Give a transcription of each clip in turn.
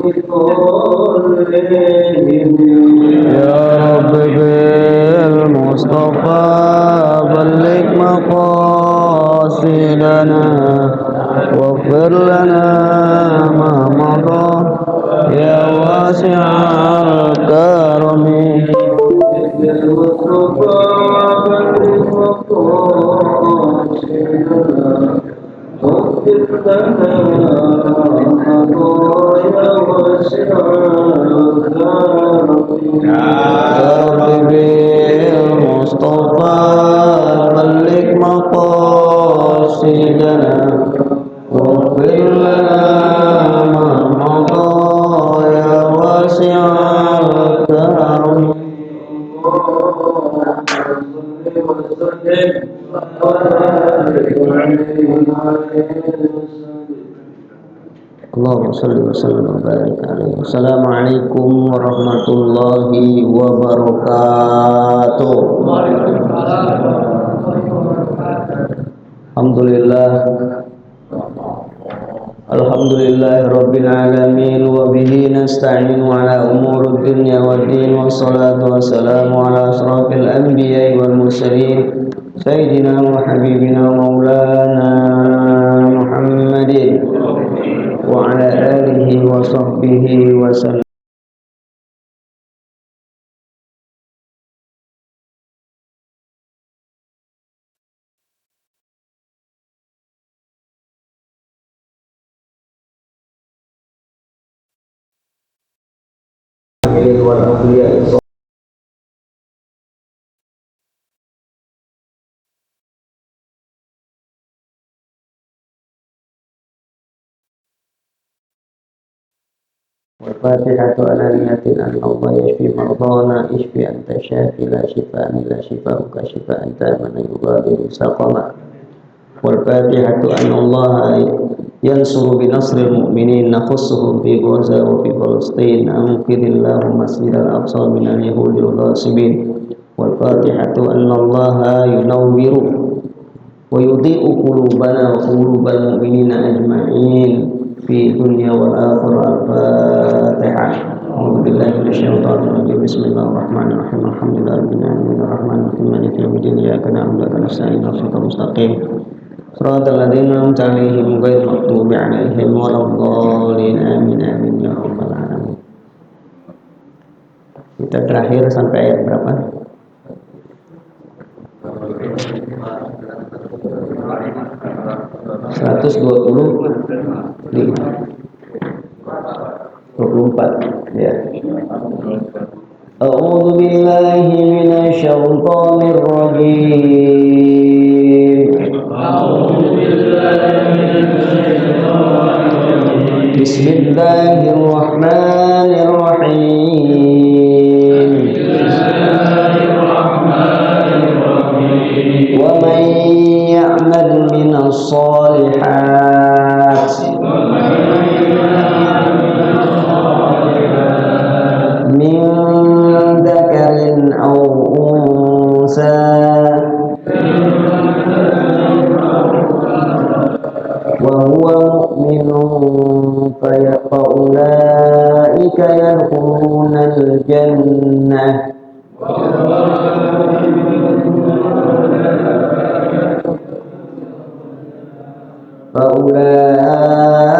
يا رب بالمصطفى بلغ مقاصدنا واغفر لنا ما مضى يا واسع الكرم بالمصطفى بلغ مقاصدنا واغفر لنا ما مضى يا واسع الكرم Allahumma shalli wa sallim wa barik alaihi. Assalamualaikum warahmatullahi wabarakatuh. Alhamdulillah. Alhamdulillahi rabbil alamin wa bihi nasta'inu ala umuri dunya waddin wassalatu wassalamu ala asrafil anbiya'i wal mursalin sayyidina wa habibina maulana Muhammadin wa ala alihi wa sahbihi wa sallam. Wal awliya والفاتحة على نية أن الله يشفي مرضانا اشفي أنت الشافي لا شفاء إلا شفاءك شفاء تاما يغادر سقما والفاتحة أن الله ينصر بنصر المؤمنين نخصهم في غزة وفي فلسطين أنقذ اللهم مسجد الأقصى من اليهود الغاصبين والفاتحة أن الله ينور ويضيء قلوبنا وقلوب المؤمنين أجمعين في الدنيا والآخرة. الفاتحة. أعوذ بالله من الشيطان الرجيم. بسم الله الرحمن الرحيم. الحمد لله رب العالمين الرحمن الرحيم مالك يوم الدين إياك نعبد وإياك نستعين صراط المستقيم صراط الذين أنعمت عليهم غير المغضوب عليهم ولا الضالين آمين آمين يا رب العالمين. Kita terakhir sampai ayat berapa? 24 ya. A'udzu billahi minasyaitonir rajim. Bismillahirrahmanirrahim. Wa man ya'mal minas shalihat min dzakarin aw unsa wa huwa mu'minun faulaika yadkhulunal jannah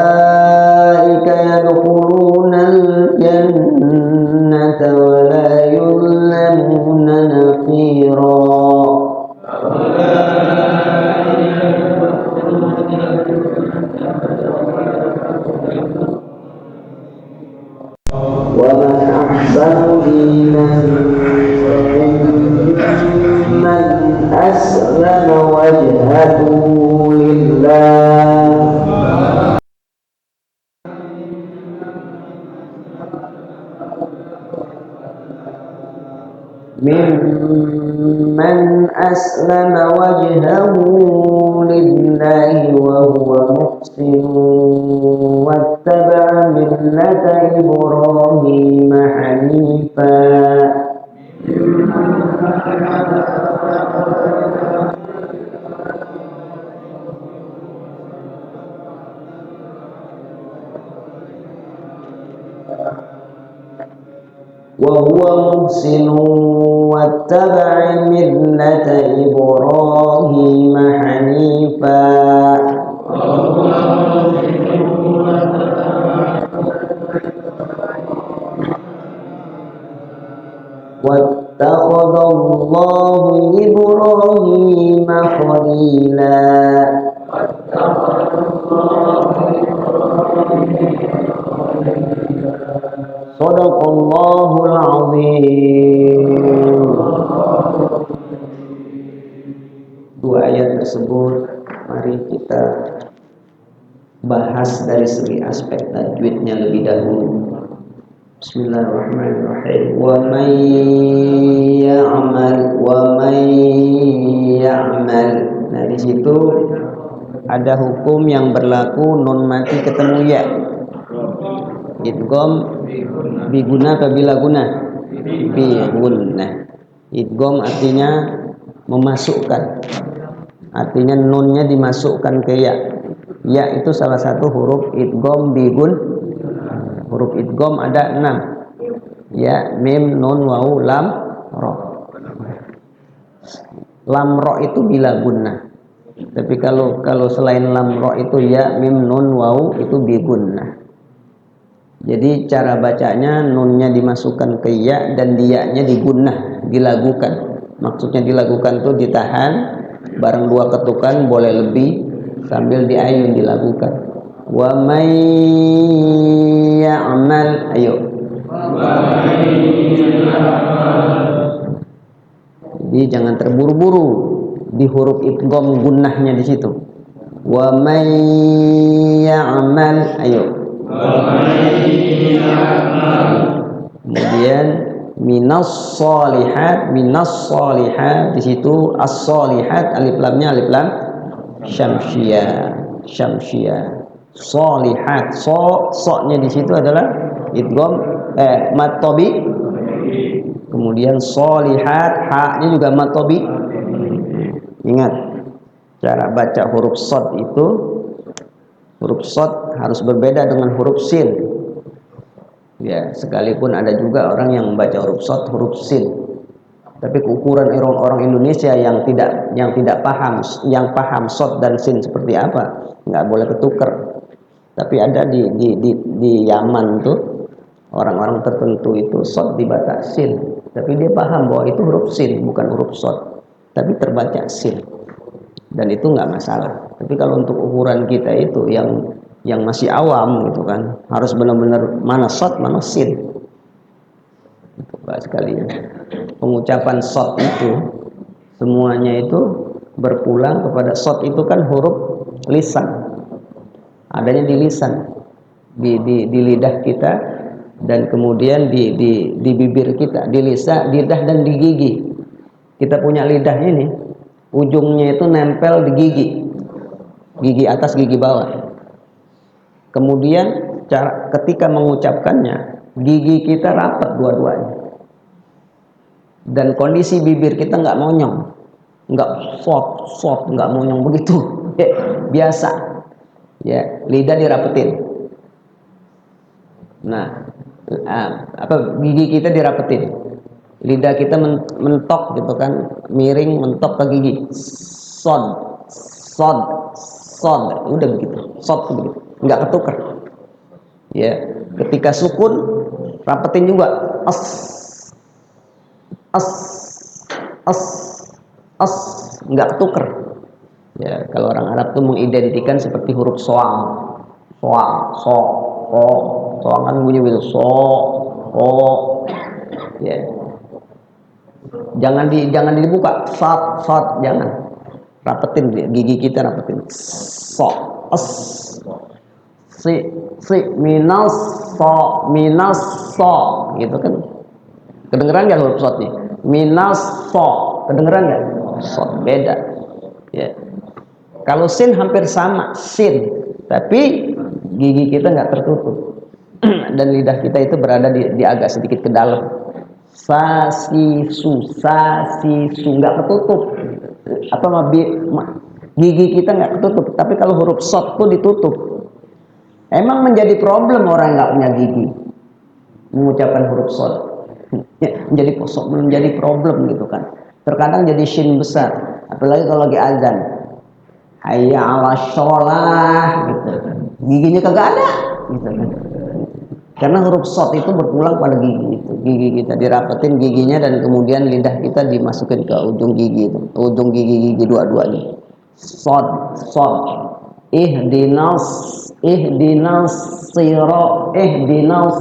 faulaika yadkhulunal jannata wa la yuzlamuna naqira. ومن أحسن دينا ممن أسلم وجهه لله وهو محسن واتبع ملة إبراهيم حنيفا huwa muhsinun wattaba'a millata Ibrahim hanifa wattakhadallahu Ibrahim khalila. Shadaqallahul azim. Dua ayat tersebut mari kita bahas dari segi aspek tajwidnya lebih dahulu. Bismillahirrahmanirrahim. Wa may ya'mal. Nah, di situ ada hukum yang berlaku nun mati ketemu ya. Idgham biguna apabila guna biguna. Idgham artinya memasukkan. Artinya nunnya dimasukkan ke ya. Ya itu salah satu huruf idgham bigun. Huruf idgham ada 6. Ya, mim, nun, waw, lam, ro. Lam ro itu bila gunnah. Tapi kalau selain lam ro itu ya, mim, nun, waw itu bigunnah. Jadi cara bacanya nunnya dimasukkan ke ya dan dia-nya digunnah, dilagukan. Maksudnya dilagukan tuh ditahan bareng 2 ketukan boleh lebih sambil diayun dilagukan. Wa may ya'mal, ayo. Jadi jangan terburu-buru di huruf idgham gunnahnya di situ. Wa may ya'mal, ayo. Kemudian minas solihat di situ as-solihat alif lamnya alif lam syamsiyah. Solihat so-nya di situ adalah idgham mad tabi. Kemudian solihat ha-nya juga mad tabi. Ingat cara baca huruf shad itu, huruf shad harus berbeda dengan huruf sin. Ya, sekalipun ada juga orang yang membaca huruf shad huruf sin. Tapi ukuran orang Indonesia yang tidak paham, yang paham shad dan sin seperti apa, nggak boleh ketukar. Tapi ada di Yaman tuh orang-orang tertentu itu shad dibaca sin, tapi dia paham bahwa itu huruf sin bukan huruf shad, tapi terbaca sin. Dan itu nggak masalah. Tapi kalau untuk ukuran kita itu yang masih awam gitu kan, harus benar-benar mana shad mana sin. Itu Pak sekalian. Pengucapan shad itu semuanya itu berpulang kepada shad itu kan huruf lisan. Adanya di lisan, di lidah kita dan kemudian di bibir kita, di lidah dan di gigi. Kita punya lidah ini, ujungnya itu nempel di gigi atas, gigi bawah. Kemudian ketika mengucapkannya, gigi kita rapat dua-duanya. Dan kondisi bibir kita nggak monyong, nggak soft, nggak monyong begitu, biasa. Ya, lidah dirapetin. Nah, gigi kita dirapetin. Lidah kita mentok gitu kan, miring mentok ke gigi. Sod, udah begitu. Sod begitu, nggak ketukar. Ya, ketika sukun rapetin juga. As, nggak ketukar. Ya, kalau orang Arab tuh mengidentikan seperti huruf soang, soang kan bunyi begitu, ya. Jangan dibuka, sat, jangan. Rapetin gigi kita, rapetin. Minas so, gitu kan. Kedengeran nggak huruf sotnya? Minas so, kedengeran nggak? So, beda. Ya. Kalau sin hampir sama, sin, tapi gigi kita nggak tertutup dan lidah kita itu berada di agak sedikit ke dalam. Su nggak ketutup. Gigi kita nggak ketutup. Tapi kalau huruf shad tuh ditutup. Emang menjadi problem orang nggak punya gigi mengucapkan huruf shad. menjadi problem gitu kan. Terkadang jadi shin besar, apalagi kalau lagi azan. Hayya 'alas sholah gitu. Giginya kagak ada gitu kan. Karena huruf shad itu berpulang pada gigi itu. Gigi kita dirapetin giginya dan kemudian lidah kita dimasukin ke ujung gigi itu. Ujung gigi dua-duanya. Shad, shad. Ihdinas ihdinas siratal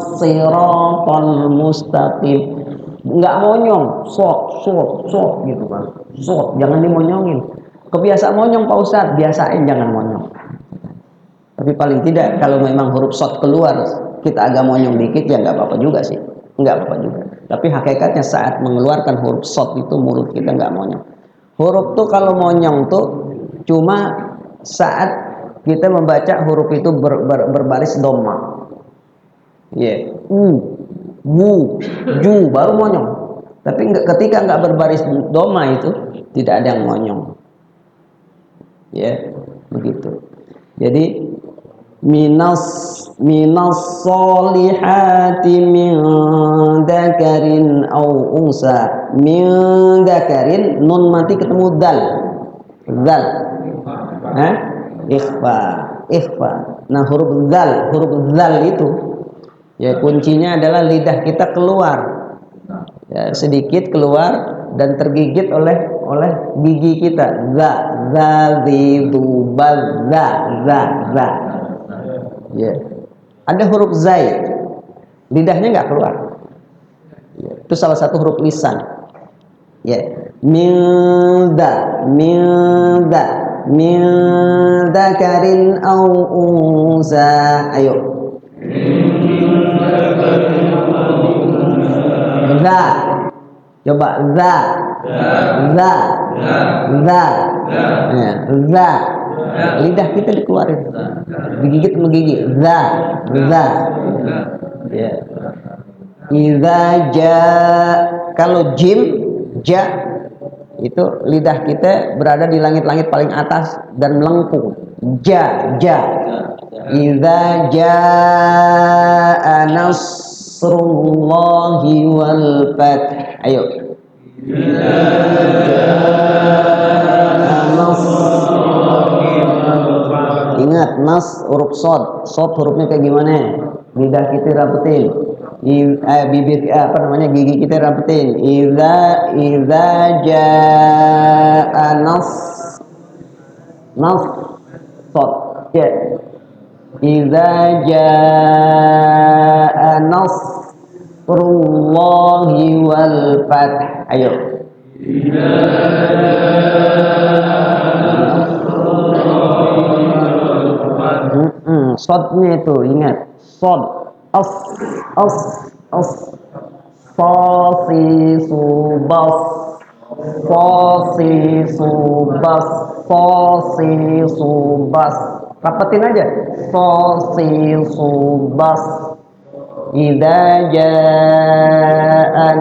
mustaqim. Enggak monyong, shad gitu kan. Shad, jangan dimonyongin. Kebiasaan monyong Pak Ustadz, biasain jangan monyong. Tapi paling tidak kalau memang huruf shad keluar kita agak monyong dikit ya nggak apa-apa juga sih, nggak apa-apa juga. Tapi hakikatnya saat mengeluarkan huruf shad itu mulut kita nggak monyong. Huruf tuh kalau monyong tuh cuma saat kita membaca huruf itu berbaris dhamma. Ya, ju baru monyong. Tapi ketika nggak berbaris dhamma itu tidak ada yang monyong. Ya, begitu. Jadi minas solihati min dakarin au unsa. Min dakarin nun mati ketemu dal ikhfa. Nah huruf zal itu ya kuncinya adalah lidah kita keluar ya, sedikit keluar dan tergigit oleh gigi kita. Za ya. Ada huruf zai, lidahnya nggak keluar ya. Itu salah satu huruf lisan ya. Min dzakarin au unsa. Ayo za, coba za ya, za. Lidah kita dikeluarin, digigit sama gigi. Za ya. Iza ja, kalau jim ja itu lidah kita berada di langit-langit paling atas dan melengkung. Ja Iza jaa nasrullahi wal fath. Ayo ingat nas huruf shad hurufnya kayak gimana? Lidah kita rapetin, bibir gigi kita rapetin. Iza jaa nas shad ya. Iza jaa nasrullahi wal fath. Ayo shadnya itu ingat, shad as fasi subas rapetin aja. Fasi subas. Idza jaa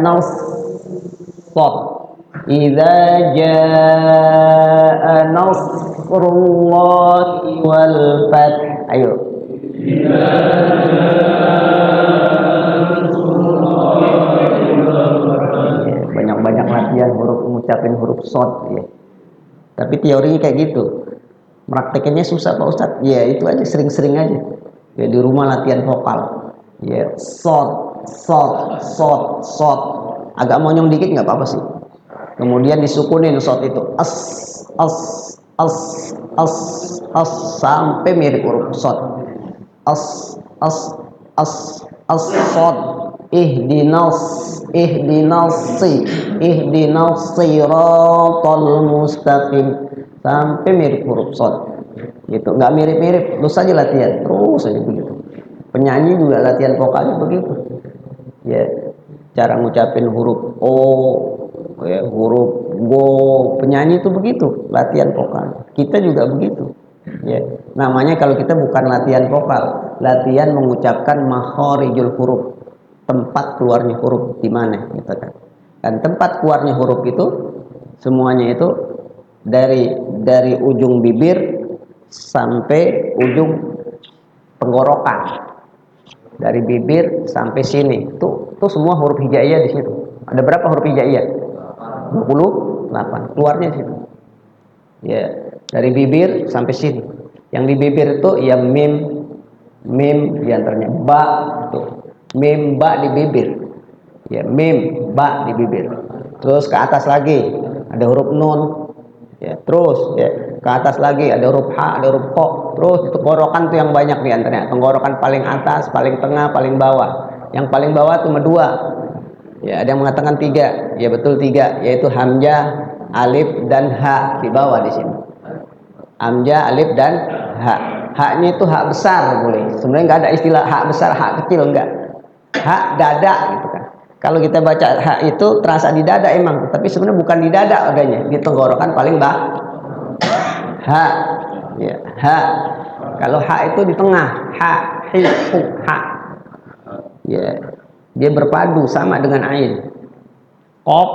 Idza jaa nasrullahi wal fath. Ayo banyak-banyak latihan huruf, ngucapin huruf shad ya. Tapi teorinya kayak gitu, praktekinnya susah Pak Ustadz. Ya itu aja, sering-sering aja ya, di rumah latihan vokal ya. Shad agak monyong dikit nggak apa-apa sih. Kemudian disukunin shad itu as sampai mirip huruf shad. Shad. Ihdinas siratal mustaqim sampai mirip huruf shad. Gitu, nggak mirip-mirip, terus saja latihan, terus saja begitu. Penyanyi juga latihan vokalnya begitu. Ya, cara ngucapin huruf o, ya, huruf go, penyanyi itu begitu, latihan vokal. Kita juga begitu. Ya, namanya kalau kita bukan latihan vokal, latihan mengucapkan makharijul huruf, tempat keluarnya huruf di mana, gitu kan. Dan tempat keluarnya huruf itu semuanya itu dari ujung bibir sampai ujung tenggorokan, dari bibir sampai sini tuh semua huruf hijaiyah di situ. Ada berapa huruf hijaiyah? 28. Keluarnya situ. Ya, dari bibir sampai sini. Yang di bibir itu ya mim diantaranya ba itu. Mim ba di bibir. Ya, mim ba di bibir. Terus ke atas lagi ada huruf nun. Ya, terus ya ke atas lagi ada huruf ha, ada huruf ko. Terus tenggorokan tuh yang banyak diantaranya. Tenggorokan paling atas, paling tengah, paling bawah. Yang paling bawah cuma 2. Ya, ada yang mengatakan 3. Ya betul 3, yaitu hamzah, alif dan ha di bawah di sini. Hamzah, alif dan ha. Haknya itu hak besar boleh. Sebenarnya nggak ada istilah hak besar, hak kecil enggak. Hak dada gitu kan. Kalau kita baca hak itu terasa di dada emang, tapi sebenarnya bukan di dada adanya, di tenggorokan paling bawah. Ha. Ya, ha. Kalau ha itu di tengah. Ha, hi, hu, ha. Ya. Dia berpadu sama dengan ain. Qaf,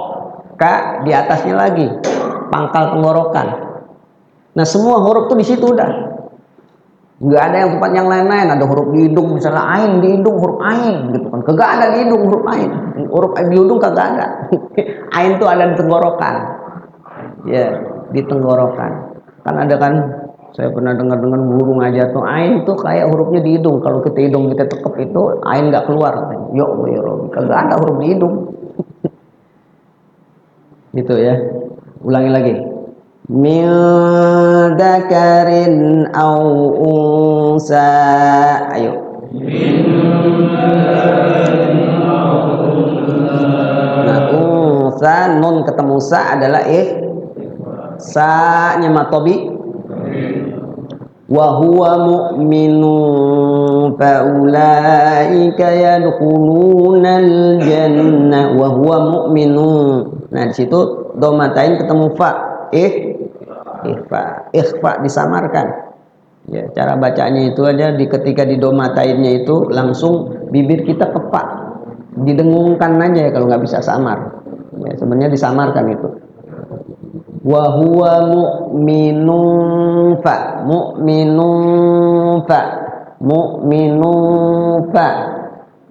ka di atasnya lagi. Pangkal tenggorokan. Nah, semua huruf tuh di situ udah. Nggak ada yang tempat yang lain-lain. Ada huruf di hidung, misalnya ain di hidung, huruf ain gitu kan. Kagak ada di hidung huruf ain. Huruf di hidung kagak ada. Ain tuh ada di tenggorokan. Ya, di tenggorokan. Kan ada kan, saya pernah dengar guru ngajar tuh ain tuh kayak hurufnya di hidung. Kalau kita hidung kita tekep itu ain nggak keluar. Ya Allah ya Rabbi, kagak ada huruf di hidung. Gitu ya. Ulangi lagi. Min dzakarin au unsa. Ayo. Nah, unsa nun ketemu sa adalah sa nya matobi. Wa huwa mu'minun fa ulaika yadkhulunal jannah wa huwa mu'minun. Nah, di situ domatain ketemu fa. Ikhfa disamarkan. Ya, cara bacanya itu aja ketika di domatainnya itu langsung bibir kita kepak, didengungkan aja ya kalau nggak bisa samar. Ya, sebenarnya disamarkan itu. Wa huwa mu'minun fa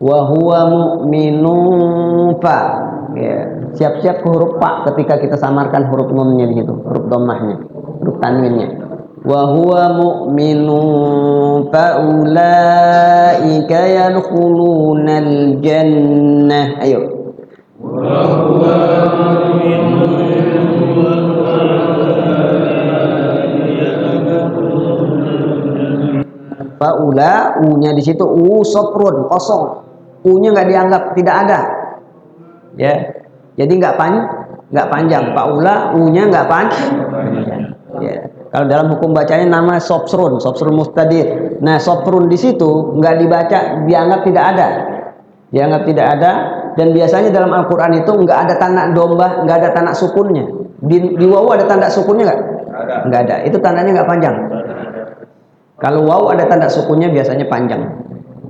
wa huwa mu'minun fa. Ya, siap-siap ke huruf pa ketika kita samarkan huruf nunnya di situ, huruf dhammahnya, huruf tanwinnya. Wa huwa mu'minun fa ulaika yadkhulunal jannah. Ayo. Wa huwa faula, u-nya di situ sofrun kosong, u-nya nggak dianggap, tidak ada. Ya, jadi nggak panjang. Faula, u-nya nggak panjang. Ya, kalau dalam hukum bacanya nama sofrun mustadir. Nah, sofrun di situ nggak dibaca, dianggap tidak ada. Dan biasanya dalam Al-Quran itu nggak ada tanda domba, nggak ada tanda sukunnya. Di wawu ada tanda sukunnya nggak? Nggak ada. Itu tandanya nggak panjang. Kalau waw ada tanda sukunnya biasanya panjang.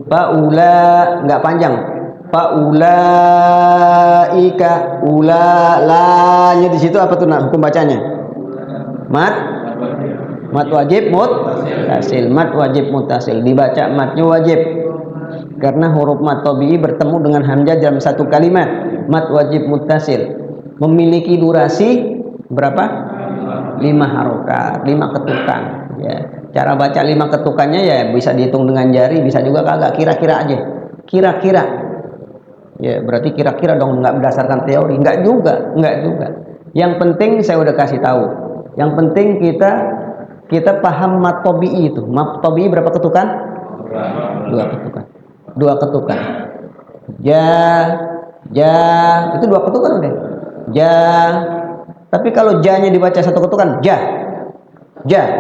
Faula nggak panjang. Faulaika, la-nya di situ apa tuh hukum bacanya? Mat wajib muttasil. Mat wajib muttasil. Dibaca matnya wajib. Karena huruf mat tabi'i bertemu dengan hamzah dalam satu kalimat. Mat wajib muttasil. Memiliki durasi berapa? 5 harokat, 5 ketukan. Ya. Cara baca 5 ketukannya ya bisa dihitung dengan jari, bisa juga kagak, kira-kira aja. Kira-kira. Ya, berarti kira-kira dong, nggak berdasarkan teori, nggak juga. Yang penting saya udah kasih tahu. Yang penting kita paham mat tabi'i itu. Mat tabi'i berapa ketukan? 2 ketukan. Ja itu 2 ketukan udah. Ja. Tapi kalau ja-nya dibaca 1 ketukan, ja,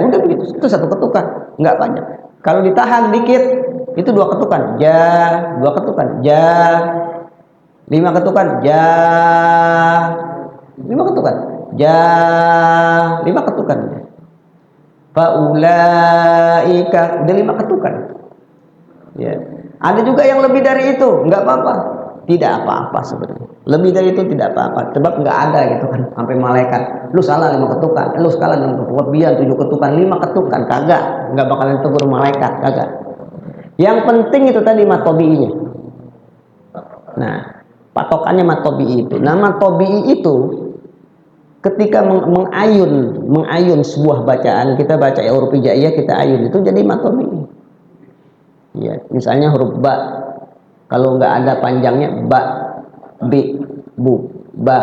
udah begitu, itu 1 ketukan, nggak panjang. Kalau ditahan dikit, itu 2 ketukan, 2 ketukan, 5 ketukan, 5 ketukan, 5 ketukan. Faulaika, udah 5 ketukan. Ya. Ada juga yang lebih dari itu, nggak apa-apa, tidak apa-apa sebenarnya. Lebih dari itu tidak apa-apa, sebab nggak ada gitu kan, sampai malaikat, lu salah 5 ketukan, lu salah 6 ketukan, lebihan 7 ketukan, 5 ketukan, kagak, nggak bakalan tegur malaikat, kagak. Yang penting itu tadi mat tabi'inya. Nah, Patokannya mat tabi'i itu. Nah, mat tabi'i itu ketika mengayun sebuah bacaan, kita baca huruf hijaiyah, kita ayun, itu jadi mat tabi'i. Ya, misalnya huruf ba, kalau nggak ada panjangnya ba, bi, bu, ba,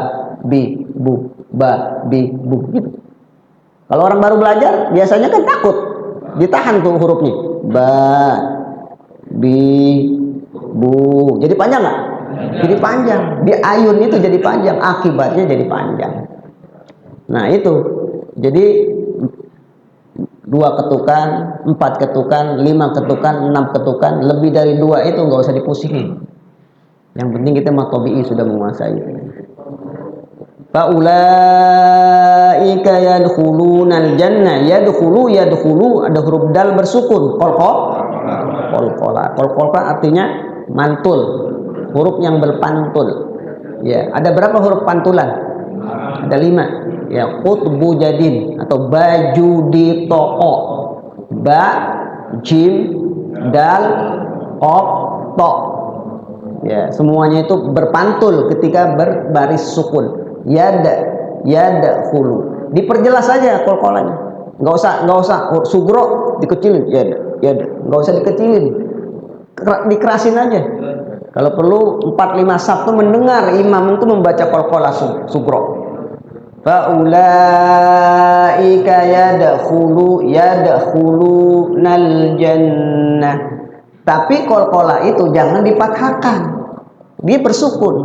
bi, bu, ba, bi, bu gitu. Kalau orang baru belajar biasanya kan takut, ditahan tuh hurufnya. Ba, bi, bu. Jadi panjang nggak? Jadi panjang. Di ayun itu jadi panjang, akibatnya jadi panjang. Nah itu, jadi 2 ketukan, 4 ketukan, 5 ketukan, 6 ketukan, lebih dari 2 itu nggak usah dipusingin. Yang penting kita mat tabi'i sudah menguasai. Faulaika yadkhulunal jannah. Yadkhulu ada huruf dal bersukun. Qalqala artinya mantul, huruf yang berpantul. Ya, ada berapa huruf pantulan? Ada 5. Ya, qutbu jadin atau baju di toko. Ba, jim, dal, qaf, to. Ya, semuanya itu berpantul ketika berbaris sukun. Yada khulu. Diperjelas saja qalqalanya. Enggak usah sugro dikecilin. Yada. Enggak usah dikecilin. Dikerasin aja. Kalau perlu 4-5 sabtu mendengar imam itu membaca qalqalah sugro. Faulaika yadkhulunal jannah. Tapi qalqalah itu jangan difathahkan. Dia bersukun.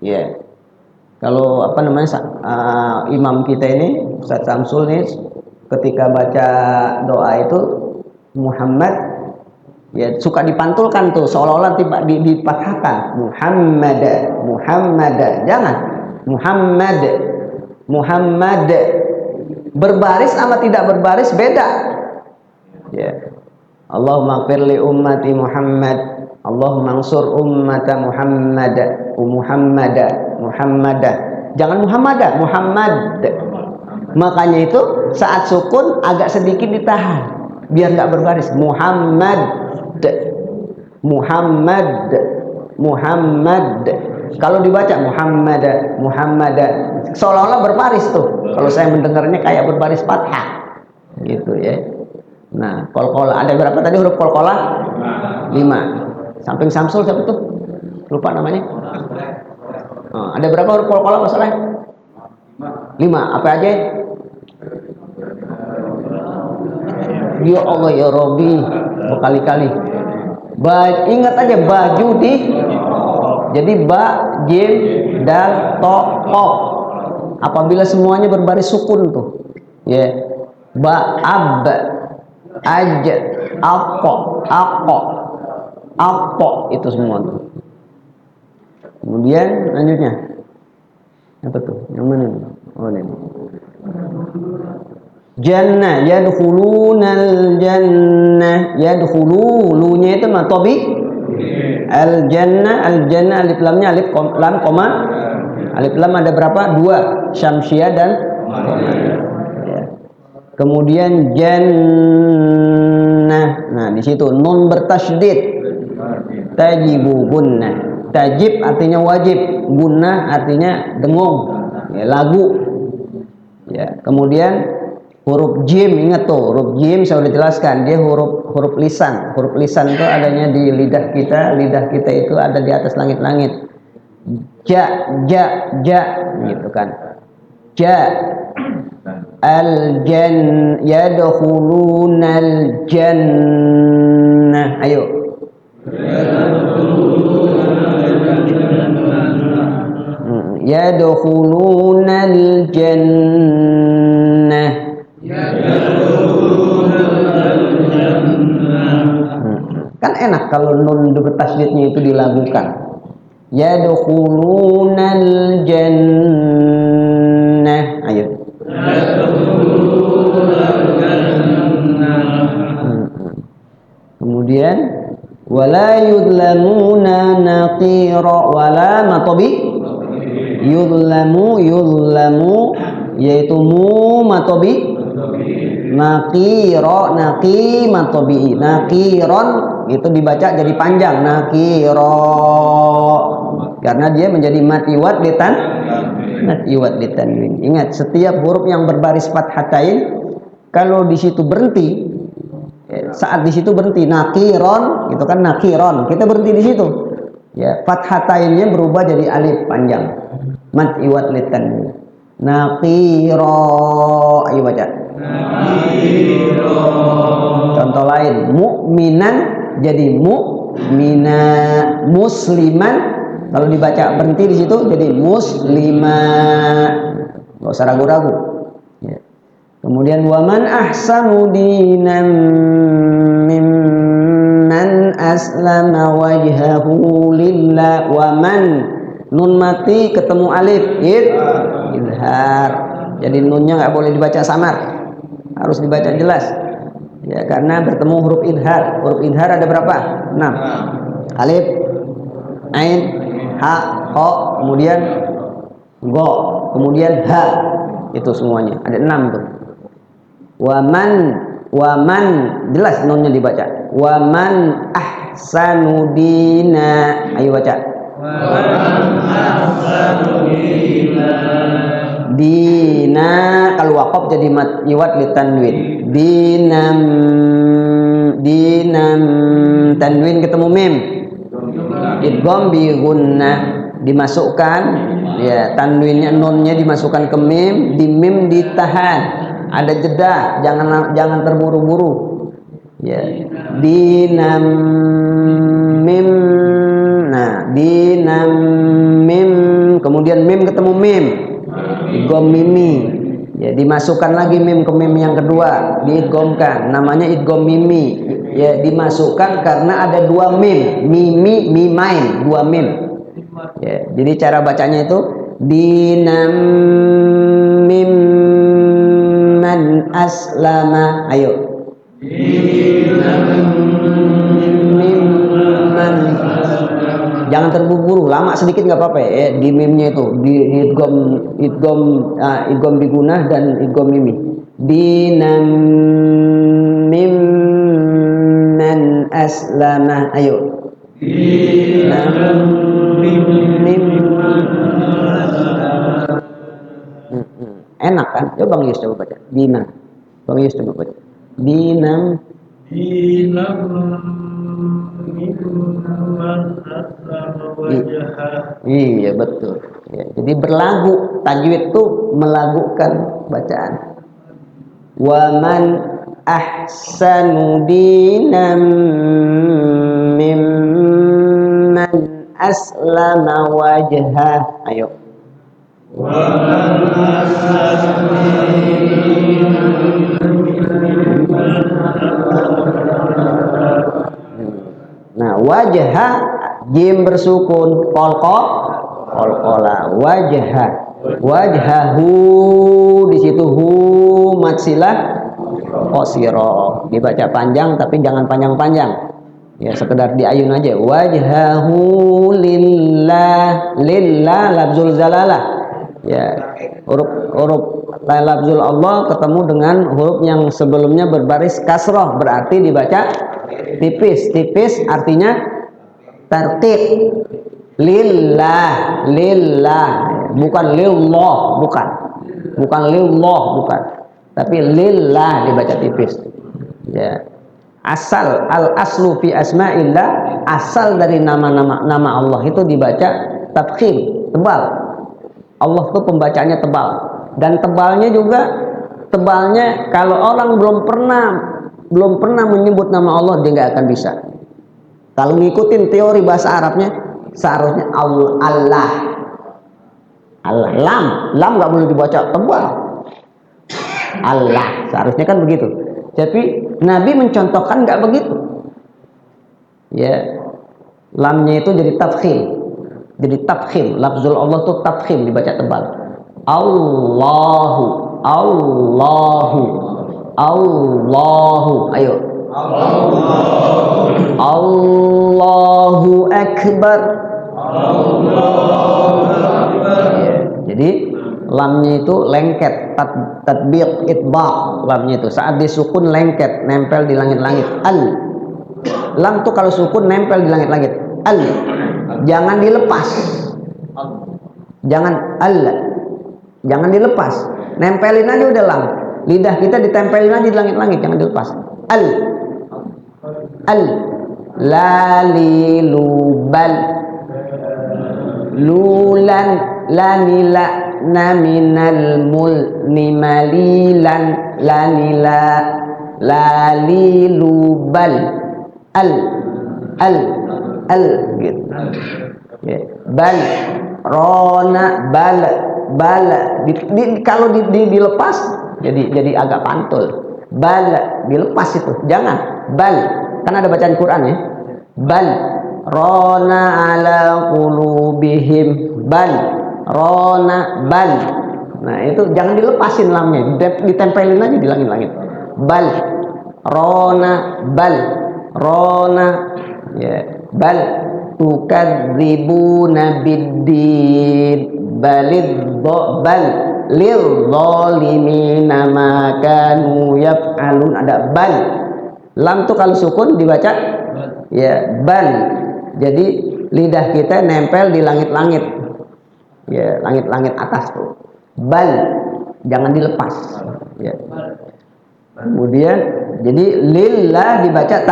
Ya. Kalau imam kita ini Ustaz Samsul nih ketika baca doa itu Muhammad ya suka dipantulkan tuh seolah-olah dipathahkan Muhammad jangan Muhammad berbaris sama tidak berbaris beda ya. Allahumma ighfir li ummati Muhammad, Allahumma ansur ummata Muhammad, jangan Muhammad. Makanya itu saat sukun agak sedikit ditahan biar nggak berbaris. Muhammad. Kalau dibaca Muhammad seolah-olah berbaris tuh. Kalau saya mendengarnya kayak berbaris fathah gitu ya. Nah, qalqalah ada berapa tadi huruf qalqalah? 5. Samping Samsul siapa tuh? Lupa namanya. Ada berapa huruf qalqalah masalahnya? 5. Apa aja? Ya Allah ya Rabbi, berkali-kali. Ingat aja baju di. Jadi ba, jim, dal, to, qaf. Apabila semuanya berbaris sukun tuh. Ya. Ba, ab, aj, aqo itu semua tuh. Kemudian lanjutnya apa tuh? Yang mana? Oh ini. Jannah, yadkhulunal jannah. Yadkhulu-lunya itu matobi. Al jannah alif lamnya alif lam koma. Alif lam ada berapa? 2, syamsiah dan ya. Kemudian jannah. Nah, di situ nun bertasydid. Tajibu gunnah. Tajib artinya wajib, gunnah artinya dengung, ya, lagu. Ya, kemudian huruf jim, ingat tuh, huruf jim saya udah jelaskan, dia huruf lisan. Huruf lisan itu adanya di lidah kita itu ada di atas langit-langit. Ja, gitu kan. Ja, yadkhulunal jannah. Ayo. Yadkhulunal jannah. Kan enak kalau nun bertasydidnya itu dilakukan. Yadkhulunal jannah. Ayo. Kemudian wala yudlamuna naqira wala matobi. Yudlamu yaitu mu matobi. Naqira naqi matobi. Naqiron itu dibaca jadi panjang. Naqira karena dia menjadi mad iwad litanwin. Ingat, setiap huruf yang berbaris fathatain kalau di situ berhenti, saat di situ berhenti nakiron, itu kan nakiron, kita berhenti di situ. Ya, fathatainnya berubah jadi alif panjang. Mad iwad litanwin. Nakiro, ayo baca. Nakiro. Contoh lain, mukminan jadi mukmina, musliman kalau dibaca berhenti di situ jadi muslima. Enggak usah ragu-ragu. Ya. Kemudian waman ahsanu dinan mimman aslama wajhahu lillah. Waman nun mati ketemu alif idhar. Jadi nunnya nggak boleh dibaca samar, harus dibaca jelas. Ya, karena bertemu huruf idhar. Huruf idhar ada berapa? 6. Alif, ain, ha, ho, kemudian go, kemudian ha. Itu semuanya ada 6 tuh. Waman jelas nunnya dibaca. Waman ahsanu dina. Ayo baca. Dina kalau waqaf jadi mad iwad litanwin. Dinam tanwin ketemu mim. Idgham bi gunnah dimasukkan, ya tanwinnya nunnya dimasukkan ke mim, di mim ditahan. Ada jeda, jangan terburu-buru. Ya. Dinam mim. Nah, dinam mim, kemudian mim ketemu mim. Idgham mimi. Ya, dimasukkan lagi mim ke mim yang kedua, diidghamkan. Namanya idgham mimi. Ya, dimasukkan karena ada 2 mim. Mimi, mimain, 2 mim. Ya, jadi cara bacanya itu dinam mim man aslama. Ayo. Dinam mim man. Jangan terburu-buru, lama sedikit nggak apa-apa ya. Di mimnya itu di idgham bigunah dan idgham mimi. Dinam mim man aslama. Ayo. Dinam mim. Enak kan? Coba Bang Yus coba baca. Dina. Bang Yus coba baca. Dinam iya betul ya, jadi berlagu. Tajwid itu melagukan bacaan. Waman ahsanu dinam mimman aslama wajhah. Ayo. Waman ahsanu nah, wajah jim bersukun qalqala wajhahu di situ hu matsilah qasira dibaca panjang tapi jangan panjang-panjang ya, sekedar diayun aja. Wajhahu lillah lafzul zalalah ya, huruf lafzul Allah ketemu dengan huruf yang sebelumnya berbaris kasroh, berarti dibaca tipis artinya tertib. Lillah bukan lillah, bukan lillah, tapi lillah dibaca tipis ya. Asal al-aslu fi asma'illah, asal dari nama Allah itu dibaca tafkhim, tebal. Allah itu pembacanya tebal, dan tebalnya kalau orang belum pernah menyebut nama Allah, dia nggak akan bisa. Kalau ngikutin teori bahasa Arabnya, seharusnya Allah, lam nggak boleh dibaca tebal. Allah seharusnya kan begitu. Tapi Nabi mencontohkan nggak begitu. Ya, lamnya itu jadi tafkhim. Lafzul Allah itu tafkhim, dibaca tebal. Allahu, ayo. Allahu Akbar. Ya, jadi lamnya itu lengket, tatbiq itbaq. Lamnya itu saat disukun lengket, nempel di langit-langit. Lam tuh kalau sukun nempel di langit-langit. Jangan dilepas. Jangan al, jangan dilepas. Nempelin aja udah lang. Lidah kita ditempelin aja di langit-langit, jangan dilepas. Al, al, lalilubal, lulan, lanila, naminal mul, nimalilan, lanila, lalilubal, al, al, gitu. Ya. Bal, rona, bal, kalau dilepas jadi agak pantul. Bal, dilepas itu, jangan. Bal, kan ada bacaan Quran ya. Bal, rona ala qulubihim, bal, rona, bal. Nah itu jangan dilepasin lamnya, ditempelin aja di langit-langit. Bal, rona, ya, bal tukadzibuna biddin, bal lil zalimina ma kanu yaf'alun. Ada bal, lam tuh kalau sukun dibaca ya bal. Jadi lidah kita nempel di langit-langit, ya langit-langit atas tuh. Bal, jangan dilepas ya. Kemudian jadi lillah dibaca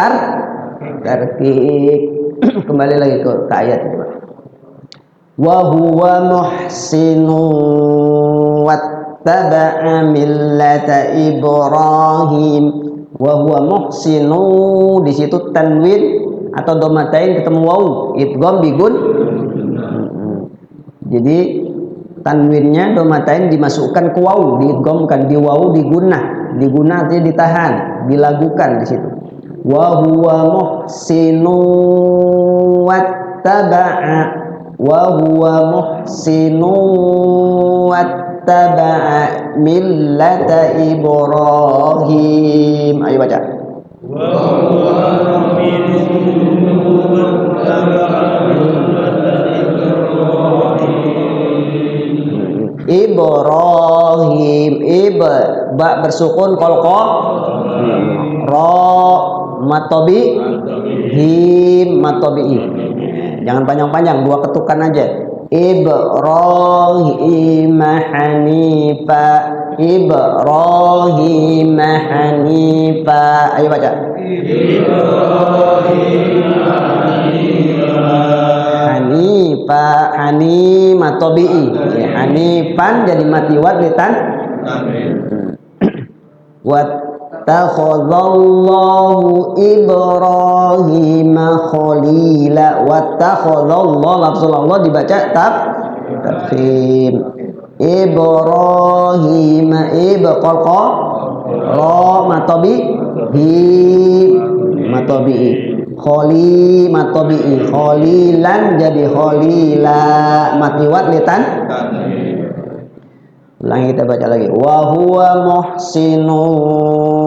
tarqiq. Kembali lagi ke ayat coba. Wa huwa muhsinu wattaba'a millata Ibrahim. Wa huwa muhsinu, di situ tanwin atau domatain ketemu waw, idgham bigun. Jadi tanwinnya domatain dimasukkan ke waw, diidghamkan di waw, digunah artinya ditahan, dilagukan di situ. Wa huwa muhsinu wattaba'a, wa huwa muhsinu wattaba'a millata Ibrahim. Ayo baca. Wa huwa muhsinu wattaba'a Ibrahim. Ba bersukun qalqah, ra matobi, him matobi. Jangan panjang-panjang, dua ketukan aja. Ibrahim hanifa, Ibrahim hanifa. Ayo baca. Ibrahim hanifa, hani matobi. Hanifan jadi mati waditan. Wattakhadallahu Ibrahim khalila. Wattakhadallahu, lafzul Allah dibaca tafkhim. Ibrahim qalqa ra matobi, hi matobi, khali matobi, khalilan jadi khalila mati waditan. Ulangi, kita baca lagi. Wa huwa muhsinu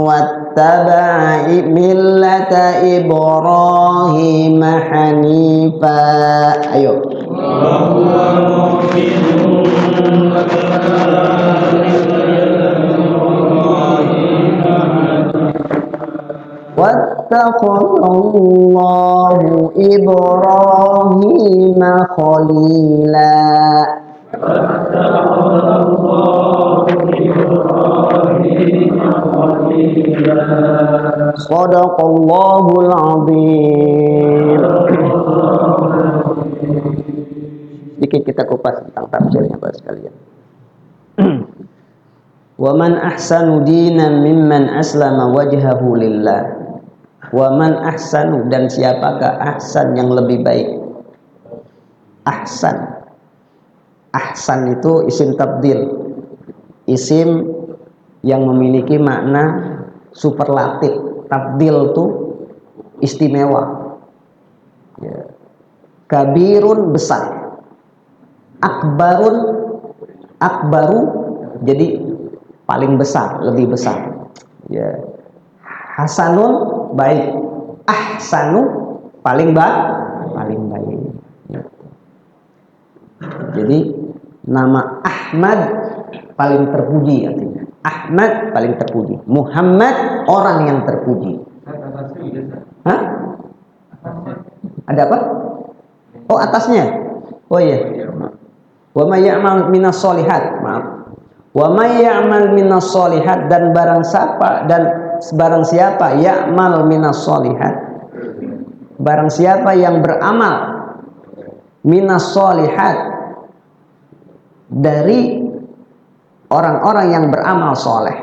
wattaba'a millata Ibrahim hanifa. Ayo. Wa huwa muhsinu wattaba'a millata Ibrahim hanifa. Wattakhadallahu Ibrahim khalila. Shadaqallahul azim. Sedikit kita kupas tentang tafsirnya Bapak sekalian. Wa man ahsanu dinan mimman aslama wajhahu lillah. Wa man ahsanu, dan siapakah ahsan yang lebih baik? Ahsan. Ahsan itu isim tabdil, isim yang memiliki makna superlatif. Tabdil itu istimewa ya. Kabirun besar, akbaru jadi paling besar, lebih besar ya. Hasanun baik, ahsanu paling baik ya. Jadi nama Ahmad paling terpuji artinya. Ahmad paling terpuji. Muhammad orang yang terpuji. Hah? Ada apa? Oh, atasnya. Oh iya. Wa may ya'mal minas solihat, maaf. Wa may ya'mal minas solihat, dan barang siapa ya'mal minas solihat, barang siapa yang beramal minas solihat, dari orang-orang yang beramal soleh,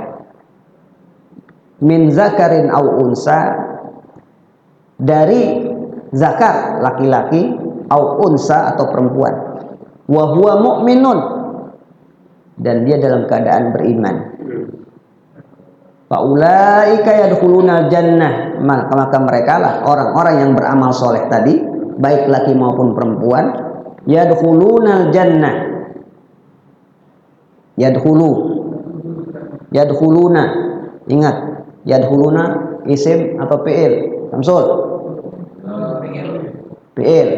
min zakarin au unsa, dari zakar laki-laki, au unsa atau perempuan, wa huwa mu'minun, dan dia dalam keadaan beriman, fa ulaika yadkhulunal jannah, maka mereka lah orang-orang yang beramal soleh tadi, baik laki maupun perempuan, yadkhulunal jannah, yadkhuluna, ingat, yadkhuluna isim apa fi'il? Samsul, fi'il.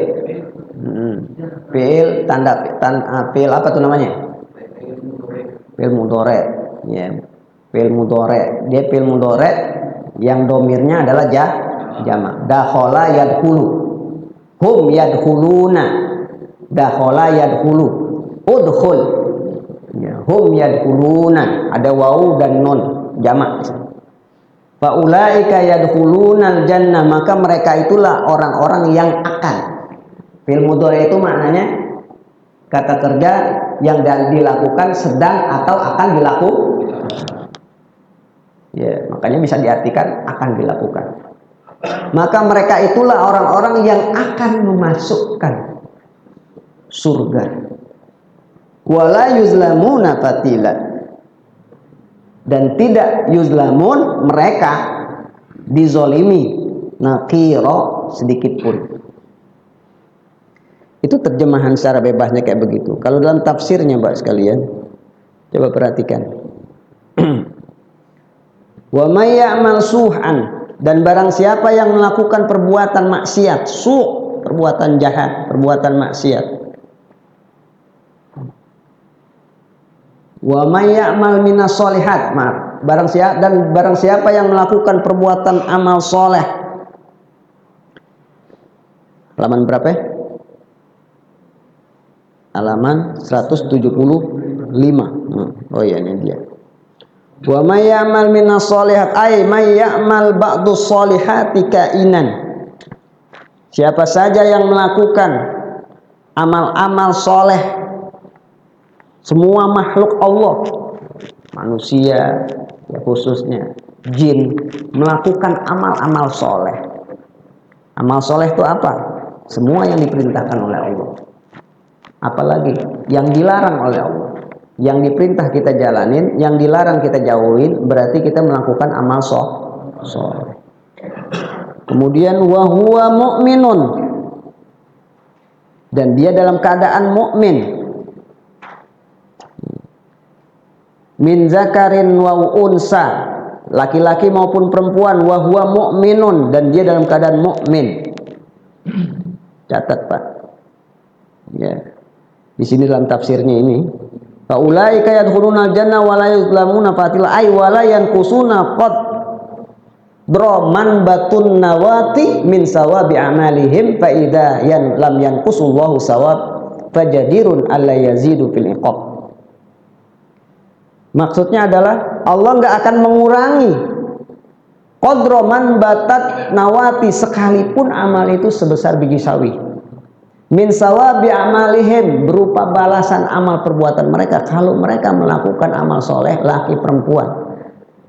Fi'il fi'il apa tuh namanya? Fi'il mudhari. Ya. Fi'il mudhari. Dia fi'il mudhari yang domirnya adalah jamak. Dakhala yadkhulu. Hum yadkhuluna. Dakhala yadkhulu. Udkhul. Ya, hum yadkhuluna, ada wawu dan nun jamak. Fa ulaika yadkhulunal jannah, maka mereka itulah orang-orang yang akan. Fi'il mudhari itu maknanya kata kerja yang dilakukan, sedang atau akan dilakukan. Ya, makanya bisa diartikan akan dilakukan. Maka mereka itulah orang-orang yang akan memasukkan surga. Wala yuzlamuna fatila, dan tidak yuzlamun, mereka dizolimi nakiro sedikit pun. Itu terjemahan secara bebasnya kayak begitu. Kalau dalam tafsirnya Mbak sekalian, coba perhatikan. Wa may ya'mal su'an, dan barang siapa yang melakukan perbuatan maksiat, perbuatan jahat, perbuatan maksiat. Wa may ya'mal minas solihat, barang siapa yang melakukan perbuatan amal soleh. Halaman berapa? Halaman 175. Oh iya, ini dia. Wa may ya'mal minas solihat, ay may ya'mal ba'dus solihati kainan. Siapa saja yang melakukan amal-amal soleh, semua makhluk Allah, manusia ya khususnya, jin, melakukan amal-amal soleh. Amal soleh itu apa? Semua yang diperintahkan oleh Allah. Apalagi yang dilarang oleh Allah. Yang diperintah kita jalanin, yang dilarang kita jauhin, berarti kita melakukan amal soleh. Kemudian wa huwa mu'minun, dan dia dalam keadaan mukmin. Min zakarin wa unsa, laki-laki maupun perempuan, wa huwa mu'minun, dan dia dalam keadaan mukmin. Catat Pak. Ya. Di sini dalam tafsirnya ini, fa ulaika yadkhulunal jannah wa la yuzlamuna fatila, ay wa la yanqusuna qad droman batun nawati min sawabi amalihim, fa idza lam yanqusullahu sawab fajadirun alla yazidu fil iqab. Maksudnya adalah Allah nggak akan mengurangi qadroman batat nawati, sekalipun amal itu sebesar biji sawi, min sawabi amalihim, berupa balasan amal perbuatan mereka kalau mereka melakukan amal soleh, laki perempuan,